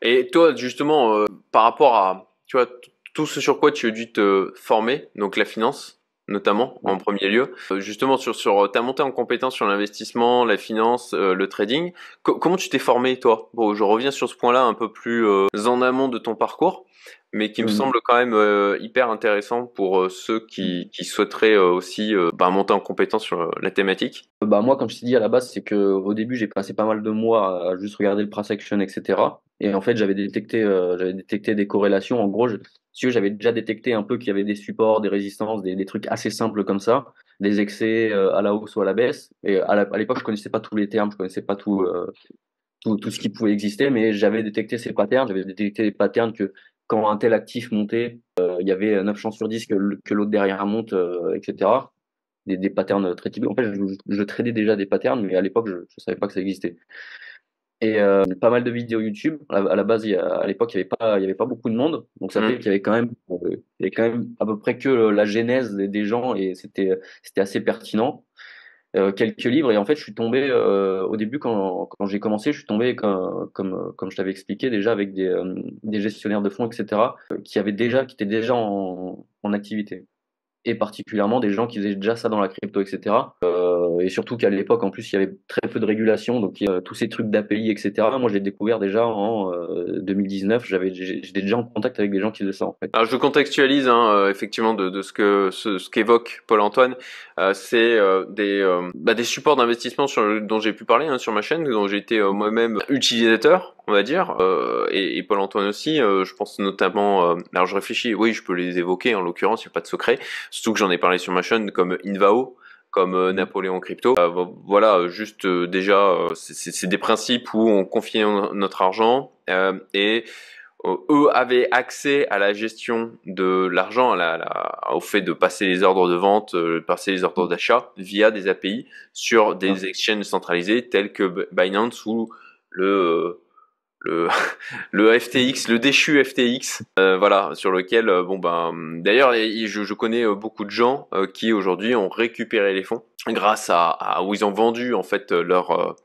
Et toi, justement, par rapport à, tu vois, tout ce sur quoi tu as dû te former, donc la finance, notamment, en premier lieu, justement sur ta montée en compétence sur l'investissement, la finance, le trading, comment tu t'es formé, toi? Bon, je reviens sur ce point-là un peu plus en amont de ton parcours, mais qui me semble quand même hyper intéressant pour ceux qui souhaiteraient aussi monter en compétence sur la thématique. Bah moi, comme je t'ai dit à la base, c'est que au début, j'ai passé pas mal de mois à juste regarder le price action, etc. Et en fait, j'avais détecté des corrélations. En gros, si j'avais déjà détecté un peu qu'il y avait des supports, des résistances, des trucs assez simples comme ça, des excès à la hausse ou à la baisse. Et à l'époque, je connaissais pas tous les termes, je connaissais pas tout ce qui pouvait exister, mais j'avais détecté ces patterns. J'avais détecté des patterns que quand un tel actif montait, il y avait 9 chances sur 10 que l'autre derrière monte, etc. Des patterns très typiques. En fait, je tradais déjà des patterns, mais à l'époque, je savais pas que ça existait. Et pas mal de vidéos YouTube. À la base, à l'époque, il y avait pas beaucoup de monde, donc ça fait qu'il y avait quand même à peu près que la genèse des gens, et c'était assez pertinent. Quelques livres, et en fait, je suis tombé au début quand j'ai commencé, je suis tombé comme je t'avais expliqué déjà avec des gestionnaires de fonds, etc. Qui étaient déjà en activité, et particulièrement des gens qui faisaient déjà ça dans la crypto, etc. Et surtout qu'à l'époque, en plus, il y avait très peu de régulation, donc tous ces trucs d'API, etc. Moi, j'ai découvert déjà en 2019. J'étais déjà en contact avec des gens qui faisaient ça, en fait. Alors je contextualise effectivement de ce qu'évoque Paul-Antoine. C'est des supports d'investissement dont j'ai pu parler sur ma chaîne, dont j'ai été moi-même utilisateur, on va dire. et Paul-Antoine aussi. Je pense notamment, alors je réfléchis, oui, je peux les évoquer en l'occurrence, il n'y a pas de secret. Surtout que j'en ai parlé sur ma chaîne, comme Invao, comme Napoléon Crypto. Voilà, juste déjà, c'est des principes où on confie notre argent et eux avaient accès à la gestion de l'argent, au fait de passer les ordres de vente, passer les ordres d'achat via des API sur des exchanges centralisés tels que Binance ou le le le FTX, le déchu FTX, voilà, sur lequel bon ben d'ailleurs je connais beaucoup de gens qui aujourd'hui ont récupéré les fonds grâce à où ils ont vendu en fait leurs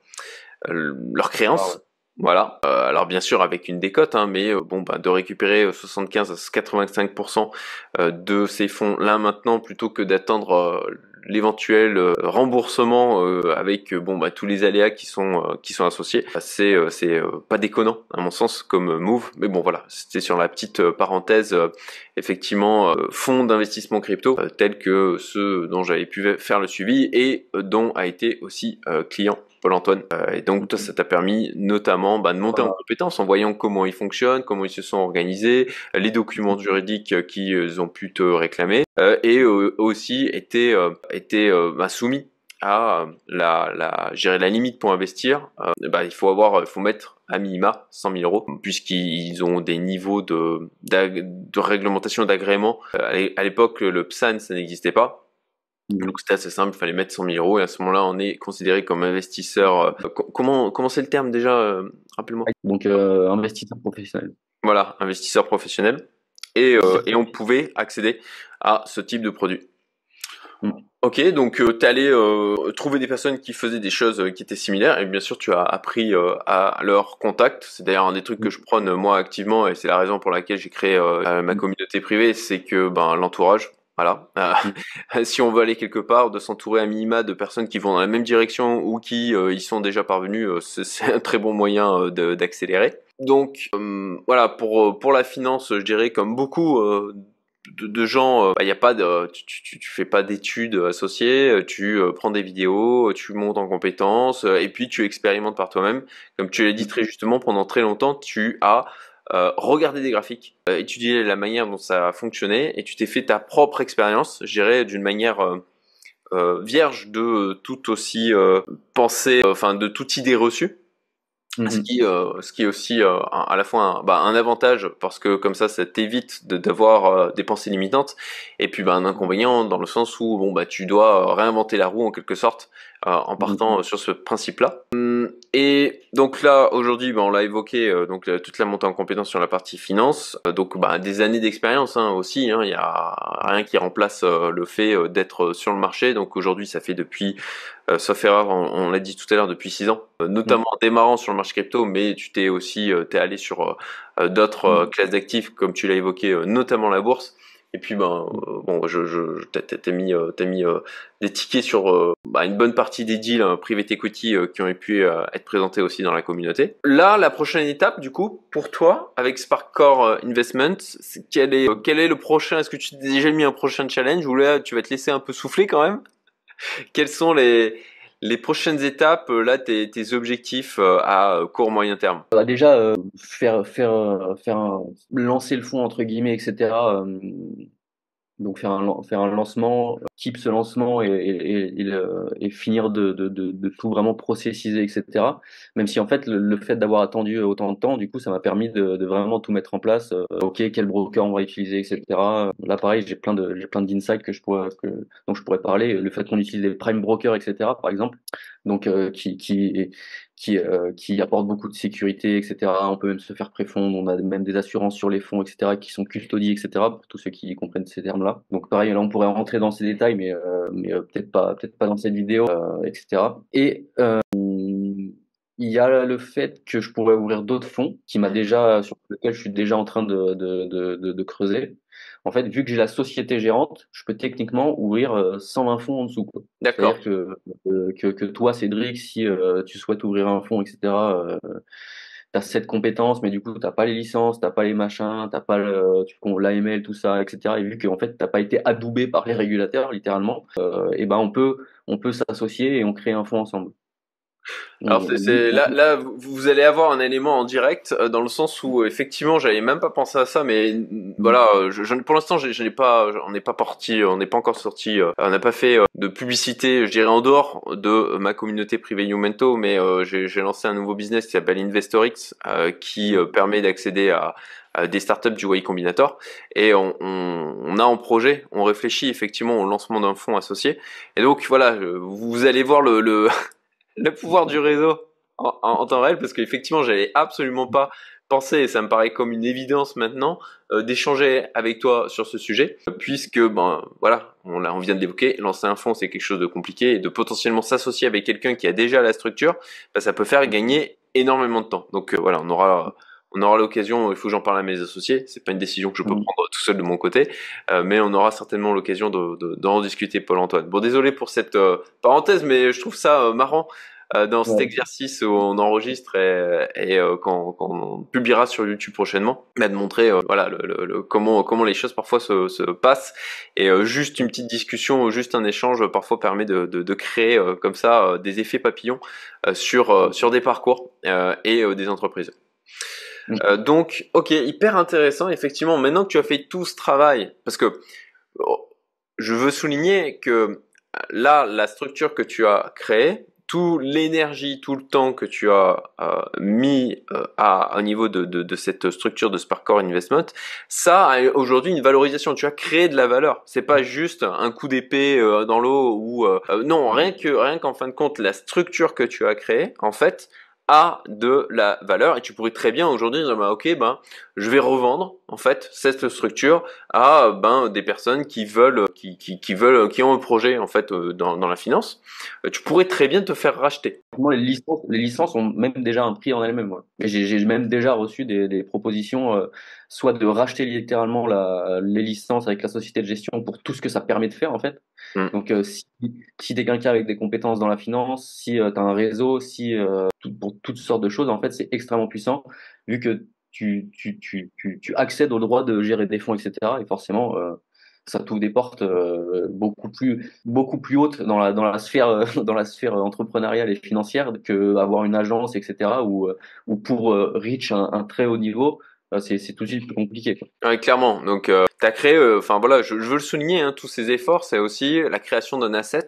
créances. Voilà. Alors bien sûr avec une décote, hein, mais bon, bah, de récupérer 75 à 85% de ces fonds là maintenant plutôt que d'attendre l'éventuel remboursement avec bon bah tous les aléas qui sont associés, c'est pas déconnant à mon sens comme move. Mais bon voilà, c'était sur la petite parenthèse. Effectivement, fonds d'investissement crypto tels que ceux dont j'avais pu faire le suivi et dont a été aussi client Paul-Antoine. Et donc toi, ça t'a permis notamment de monter en compétence en voyant comment ils fonctionnent, comment ils se sont organisés, les documents juridiques qu'ils ont pu te réclamer, et aussi étaient soumis à gérer la limite pour investir. Il faut mettre à minima 100 000 euros puisqu'ils ont des niveaux de réglementation d'agrément. À l'époque, le PSAN, ça n'existait pas. Donc c'était assez simple, il fallait mettre 100 000 euros et à ce moment-là, on est considéré comme investisseur. Comment c'est le terme déjà rappelle-moi. Donc investisseur professionnel. Voilà, investisseur professionnel. Et on pouvait accéder à ce type de produit. Ok, donc tu es allé trouver des personnes qui faisaient des choses qui étaient similaires et bien sûr tu as appris à leur contact. C'est d'ailleurs un des trucs que je prône moi activement et c'est la raison pour laquelle j'ai créé ma communauté privée, c'est que l'entourage. Voilà. Si on veut aller quelque part, de s'entourer à minima de personnes qui vont dans la même direction ou qui y sont déjà parvenus, c'est un très bon moyen d'accélérer. Donc voilà, pour la finance, je dirais comme beaucoup de gens, y a pas de, tu fais pas d'études associées, tu prends des vidéos, tu montes en compétences et puis tu expérimentes par toi-même. Comme tu l'as dit très justement, pendant très longtemps, tu as regarder des graphiques, étudier la manière dont ça fonctionnait et tu t'es fait ta propre expérience, je dirais d'une manière vierge de tout aussi pensée, enfin de toute idée reçue. Ce qui est aussi à la fois un avantage parce que comme ça t'évite d'avoir des pensées limitantes et puis un inconvénient dans le sens où tu dois réinventer la roue en quelque sorte en partant sur ce principe-là. Et donc là aujourd'hui on l'a évoqué toute la montée en compétence sur la partie finance, des années d'expérience aussi, il y a rien qui remplace le fait d'être sur le marché. Donc aujourd'hui ça fait depuis sauf erreur, on l'a dit tout à l'heure, depuis 6 ans, notamment en démarrant sur le marché crypto, mais tu t'es aussi t'es allé sur d'autres classes d'actifs, comme tu l'as évoqué, notamment la bourse. Et puis t'as mis des tickets sur une bonne partie des deals private equity qui ont pu être présentés aussi dans la communauté. Là, la prochaine étape, du coup, pour toi, avec Sparkcore Investment, quel est le prochain? Est-ce que tu t'es déjà mis un prochain challenge ou là tu vas te laisser un peu souffler quand même? Quelles sont les prochaines étapes, là, tes objectifs à court moyen terme? Déjà, lancer le fond entre guillemets, etc. Donc faire un lancement, type ce lancement et finir de tout vraiment processiser, etc. Même si en fait le fait d'avoir attendu autant de temps, du coup ça m'a permis de vraiment tout mettre en place. Ok, quel broker on va utiliser, etc. Là pareil, j'ai plein d'insights dont je pourrais parler. Le fait qu'on utilise des prime brokers, etc. par exemple, donc qui apporte beaucoup de sécurité, etc. On peut même se faire préfondre, on a même des assurances sur les fonds, etc., qui sont custodies, etc., pour tous ceux qui comprennent ces termes-là. Donc pareil, là on pourrait rentrer dans ces détails, mais peut-être pas dans cette vidéo, etc. Et il y a le fait que je pourrais ouvrir d'autres fonds sur lesquels je suis déjà en train de creuser. En fait, vu que j'ai la société gérante, je peux techniquement ouvrir 120 fonds en dessous, quoi. D'accord. C'est-à-dire que toi, Cédric, si tu souhaites ouvrir un fonds, etc., tu as cette compétence, mais du coup, tu n'as pas les licences, tu n'as pas les machins, tu n'as pas l'AML, tout ça, etc. Et vu qu'en fait, tu n'as pas été adoubé par les régulateurs, littéralement, on peut s'associer et on crée un fonds ensemble. Alors là vous allez avoir un élément en direct dans le sens où effectivement j'avais même pas pensé à ça, mais voilà, pour l'instant je n'ai pas, on n'est pas parti, on n'est pas encore sorti, on n'a pas fait de publicité, je dirais en dehors de ma communauté privée Youmento, mais j'ai lancé un nouveau business qui s'appelle Investorix, qui permet d'accéder à des startups du Y Combinator, et on a en projet, on réfléchit effectivement au lancement d'un fonds associé, et donc voilà, vous allez voir le le pouvoir du réseau en temps réel, parce qu'effectivement, j'avais absolument pas pensé, et ça me paraît comme une évidence maintenant, d'échanger avec toi sur ce sujet, puisque, ben, voilà, on vient de l'évoquer, lancer un fonds, c'est quelque chose de compliqué, et de potentiellement s'associer avec quelqu'un qui a déjà la structure, ben, ça peut faire gagner énormément de temps. Donc, voilà, on aura l'occasion, il faut que j'en parle à mes associés, c'est pas une décision que je peux prendre tout seul de mon côté, mais on aura certainement l'occasion d'en discuter, Paul-Antoine. Bon, désolé pour cette parenthèse, mais je trouve ça marrant dans cet exercice où on enregistre et quand on publiera sur YouTube prochainement, bah, de montrer voilà comment les choses parfois se passent, et juste une petite discussion, juste un échange parfois permet de créer comme ça des effets papillons sur des parcours et des entreprises. Donc, ok, hyper intéressant. Effectivement, maintenant que tu as fait tout ce travail, parce que je veux souligner que là, la structure que tu as créée, toute l'énergie, tout le temps que tu as mis au niveau de cette structure de Sparkcore Investment, ça a aujourd'hui une valorisation. Tu as créé de la valeur. C'est pas juste un coup d'épée dans l'eau ou non, rien qu'en fin de compte, la structure que tu as créée, en fait, a de la valeur, et tu pourrais très bien aujourd'hui dire bah, ok, ben je vais revendre en fait cette structure à des personnes qui veulent qui ont un projet en fait dans la finance. Tu pourrais très bien te faire racheter. Moi, les licences ont même déjà un prix en elles-mêmes. Ouais. Et j'ai même déjà reçu des propositions, soit de racheter littéralement les licences avec la société de gestion pour tout ce que ça permet de faire en fait. Donc, si tu es quelqu'un avec des compétences dans la finance, si tu as un réseau, si pour toutes sortes de choses, en fait, c'est extrêmement puissant vu que tu accèdes au droit de gérer des fonds, etc. Et forcément, ça t'ouvre des portes beaucoup plus hautes dans la sphère dans la sphère entrepreneuriale et financière que avoir une agence, etc. Ou pour reach un très haut niveau, c'est tout de suite plus compliqué, quoi. Ouais, clairement. Donc, tu as créé, enfin voilà, je veux le souligner, hein, tous ces efforts, c'est aussi la création d'un asset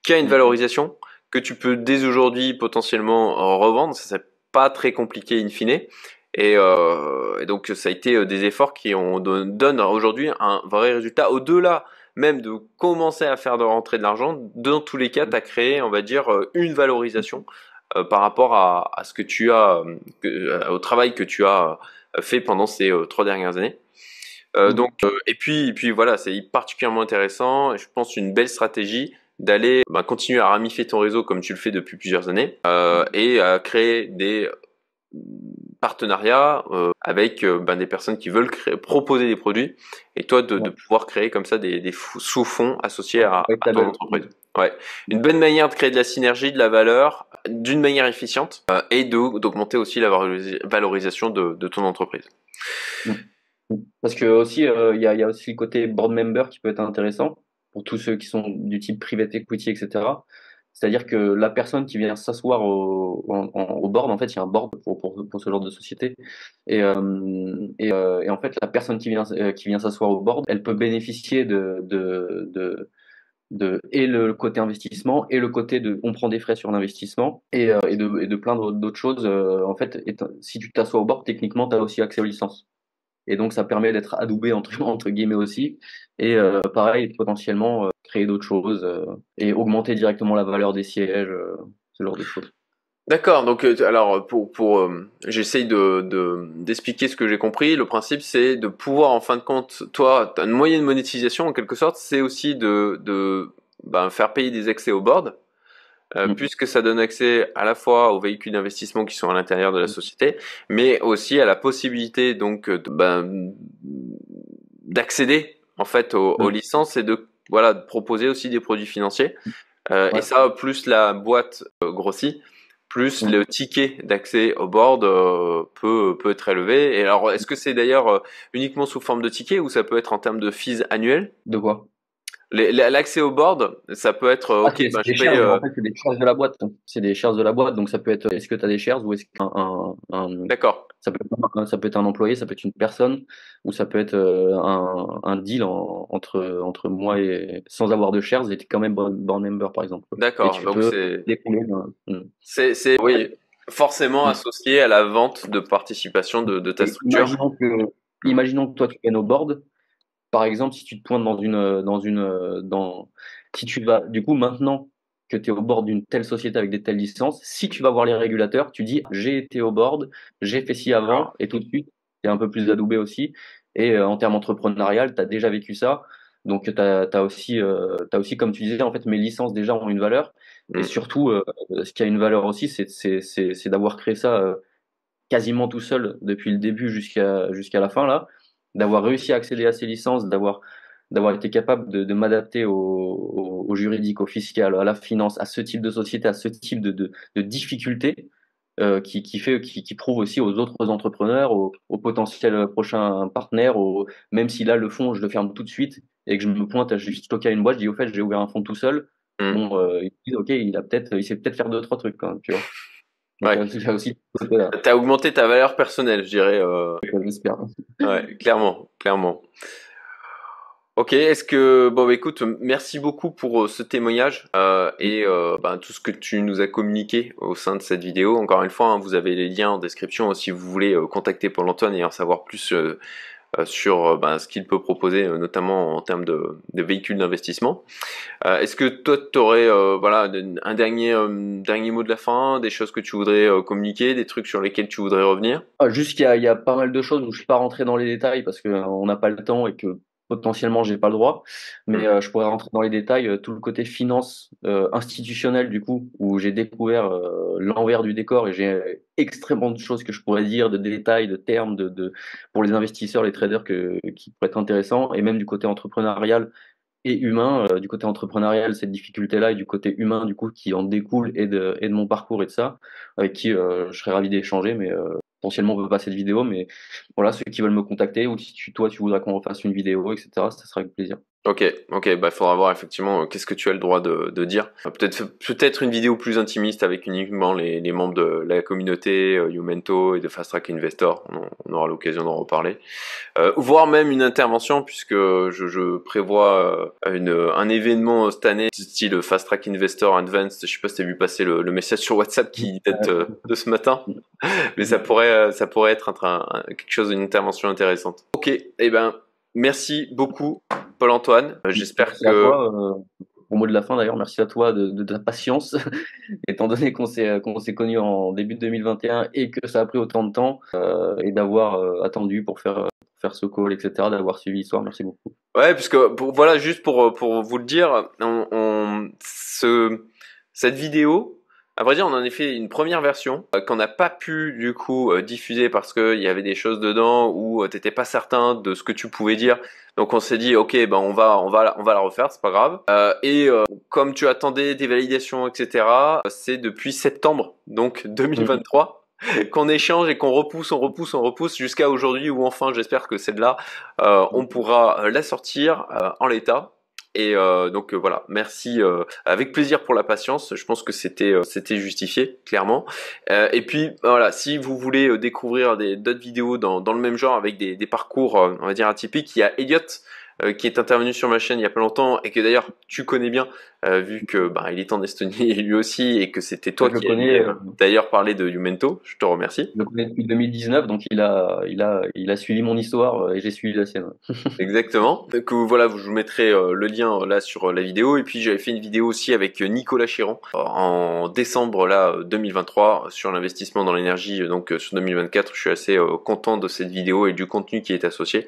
qui a une valorisation que tu peux dès aujourd'hui potentiellement revendre. Ça, c'est pas très compliqué in fine. Et donc, ça a été des efforts qui donnent aujourd'hui un vrai résultat. Au-delà même de commencer à faire de rentrer de l'argent, dans tous les cas, tu as créé, on va dire, une valorisation par rapport à ce que tu as, au travail que tu as fait pendant ces 3 dernières années. Donc, et puis voilà, c'est particulièrement intéressant. Je pense une belle stratégie d'aller continuer à ramifier ton réseau comme tu le fais depuis plusieurs années et à créer des partenariats avec des personnes qui veulent proposer des produits, et toi de pouvoir créer comme ça des sous-fonds associés à ton entreprise. Ouais, une bonne manière de créer de la synergie, de la valeur, d'une manière efficiente et d'augmenter aussi la valorisation de ton entreprise. Parce que aussi, il y a aussi le côté board member qui peut être intéressant pour tous ceux qui sont du type private equity, etc. C'est-à-dire que la personne qui vient s'asseoir au board, en fait, il y a un board pour ce genre de société. Et en fait, la personne qui vient s'asseoir au board, elle peut bénéficier et le côté investissement et le côté on prend des frais sur l'investissement et de plein d'autres choses. En fait, si tu t'assois au board, techniquement, tu as aussi accès aux licences. Et donc, ça permet d'être adoubé entre guillemets aussi. Et pareil, potentiellement créer d'autres choses et augmenter directement la valeur des sièges, ce genre de choses. D'accord, donc alors j'essaye d'expliquer ce que j'ai compris. Le principe, c'est de pouvoir, en fin de compte, toi, t'as une moyenne de monétisation en quelque sorte, c'est aussi de faire payer des accès au board, puisque ça donne accès à la fois aux véhicules d'investissement qui sont à l'intérieur de la société, mais aussi à la possibilité donc d'accéder en fait aux licences et de proposer aussi des produits financiers. Et ça, plus la boîte grossit, plus le ticket d'accès au board peut être élevé. Et alors, est-ce que c'est d'ailleurs uniquement sous forme de ticket ou ça peut être en termes de fees annuels? De quoi? L'accès au board, ça peut être, Ah, ok, c'est ben des je paye, shares, en fait, c'est des shares de la boîte. C'est des shares de la boîte, donc ça peut être, est-ce que tu as des shares ou est-ce d'accord, ça peut être un employé, ça peut être une personne, ou ça peut être un deal entre moi et sans avoir de shares, et tu es quand même board member, par exemple. Et d'accord, tu donc peux découler oui, forcément associé à la vente de participation de ta Et structure. imaginons que toi tu viennes au board. Par exemple, si tu te pointes si tu vas, du coup, maintenant que tu es au bord d'une telle société avec des telles licences, si tu vas voir les régulateurs, tu dis, j'ai été au board, j'ai fait ci avant, et tout de suite, tu es un peu plus adoubé aussi. Et en termes entrepreneurial, tu as déjà vécu ça. Donc, t'as aussi, comme tu disais, en fait, mes licences déjà ont une valeur. Et Mm. surtout, ce qui a une valeur aussi, c'est d'avoir créé ça quasiment tout seul depuis le début jusqu'à la fin là, d'avoir réussi à accéder à ces licences, d'avoir été capable de m'adapter au juridique, au fiscal, à la finance, à ce type de société, à ce type de difficultés qui prouve aussi aux autres entrepreneurs, aux potentiels prochains partenaires, même si là le fonds je le ferme tout de suite et que je me pointe, je suis stocké à une boîte, je dis au fait j'ai ouvert un fonds tout seul. Mm. Bon, ils disent ok, il sait peut-être faire deux trois trucs quand même, tu vois. Donc Ouais. il y a aussi ce côté-là. T'as augmenté ta valeur personnelle, je dirais. J'espère. Ouais, clairement, clairement. Ok, est-ce que bon, bah, écoute, merci beaucoup pour ce témoignage et ben, tout ce que tu nous as communiqué au sein de cette vidéo. Encore une fois, hein, vous avez les liens en description si vous voulez contacter Paul-Antoine et en savoir plus sur ben, ce qu'il peut proposer, notamment en termes de véhicules d'investissement. Est-ce que toi, tu aurais voilà, un dernier mot de la fin, des choses que tu voudrais communiquer, des trucs sur lesquels tu voudrais revenir? Juste qu'il y a pas mal de choses où je suis pas rentré dans les détails parce que on n'a pas le temps et que potentiellement j'ai pas le droit. Hmm. Mais je pourrais rentrer dans les détails, tout le côté finance institutionnel du coup, où j'ai découvert l'envers du décor et j'ai extrêmement de choses que je pourrais dire, de détails, de termes, pour les investisseurs, les traders qui pourraient être intéressants, et même du côté entrepreneurial et humain. Du côté entrepreneurial, cette difficulté-là, et du côté humain, du coup, qui en découle et de mon parcours et de ça, avec qui je serais ravi d'échanger, mais potentiellement on peut pas cette vidéo, mais voilà, ceux qui veulent me contacter, ou si toi tu voudrais qu'on refasse une vidéo, etc., ça sera avec plaisir. Ok, ok, bah faudra voir effectivement qu'est-ce que tu as le droit de dire. Peut-être une vidéo plus intimiste avec uniquement les membres de la communauté Youmento et de Fast Track Investor. On aura l'occasion d'en reparler. Voire même une intervention puisque je prévois un événement cette année style Fast Track Investor Advanced. Je sais pas si tu as vu passer le message sur WhatsApp qui date de ce matin, mais ça pourrait être quelque chose, une intervention intéressante. Ok, et ben merci beaucoup Paul-Antoine. J'espère Merci à que toi. Au mot de la fin d'ailleurs, merci à toi de ta patience, étant donné qu'on s'est connus en début de 2021 et que ça a pris autant de temps, et d'avoir attendu pour faire ce call, etc., d'avoir suivi l'histoire. Merci beaucoup. ouais, puisque voilà, juste pour vous le dire, cette vidéo, à vrai dire, on en a fait une première version qu'on n'a pas pu du coup diffuser parce que il y avait des choses dedans où t'étais pas certain de ce que tu pouvais dire. Donc on s'est dit, ok, ben on va la refaire, c'est pas grave. Comme tu attendais des validations, etc., c'est depuis septembre, donc 2023. Qu'on échange et qu'on on repousse jusqu'à aujourd'hui où enfin j'espère que celle-là on pourra la sortir en l'état. Et donc voilà, merci avec plaisir pour la patience. Je pense que c'était justifié clairement. Et puis voilà, si vous voulez découvrir d'autres vidéos dans le même genre avec des parcours on va dire atypiques, il y a Elliot qui est intervenu sur ma chaîne il y a pas longtemps et que d'ailleurs tu connais bien vu que bah, il est en Estonie lui aussi et que c'était toi Je le qui connais. aviez d'ailleurs parlé de Youmento. Je te remercie. Je le connais depuis 2019, donc il a suivi mon histoire et j'ai suivi la sienne. Exactement. Donc voilà, je vous mettrai le lien là sur la vidéo. Et puis j'avais fait une vidéo aussi avec Nicolas Chiron en décembre là 2023 sur l'investissement dans l'énergie. Donc sur 2024, je suis assez content de cette vidéo et du contenu qui est associé.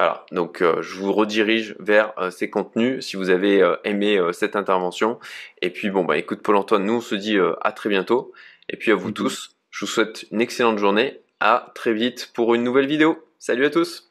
Voilà, donc je vous redirige vers ces contenus si vous avez aimé cette intervention. Et puis bon bah écoute Paul-Antoine, nous on se dit à très bientôt. Et puis à vous tous, je vous souhaite une excellente journée. À très vite pour une nouvelle vidéo. Salut à tous!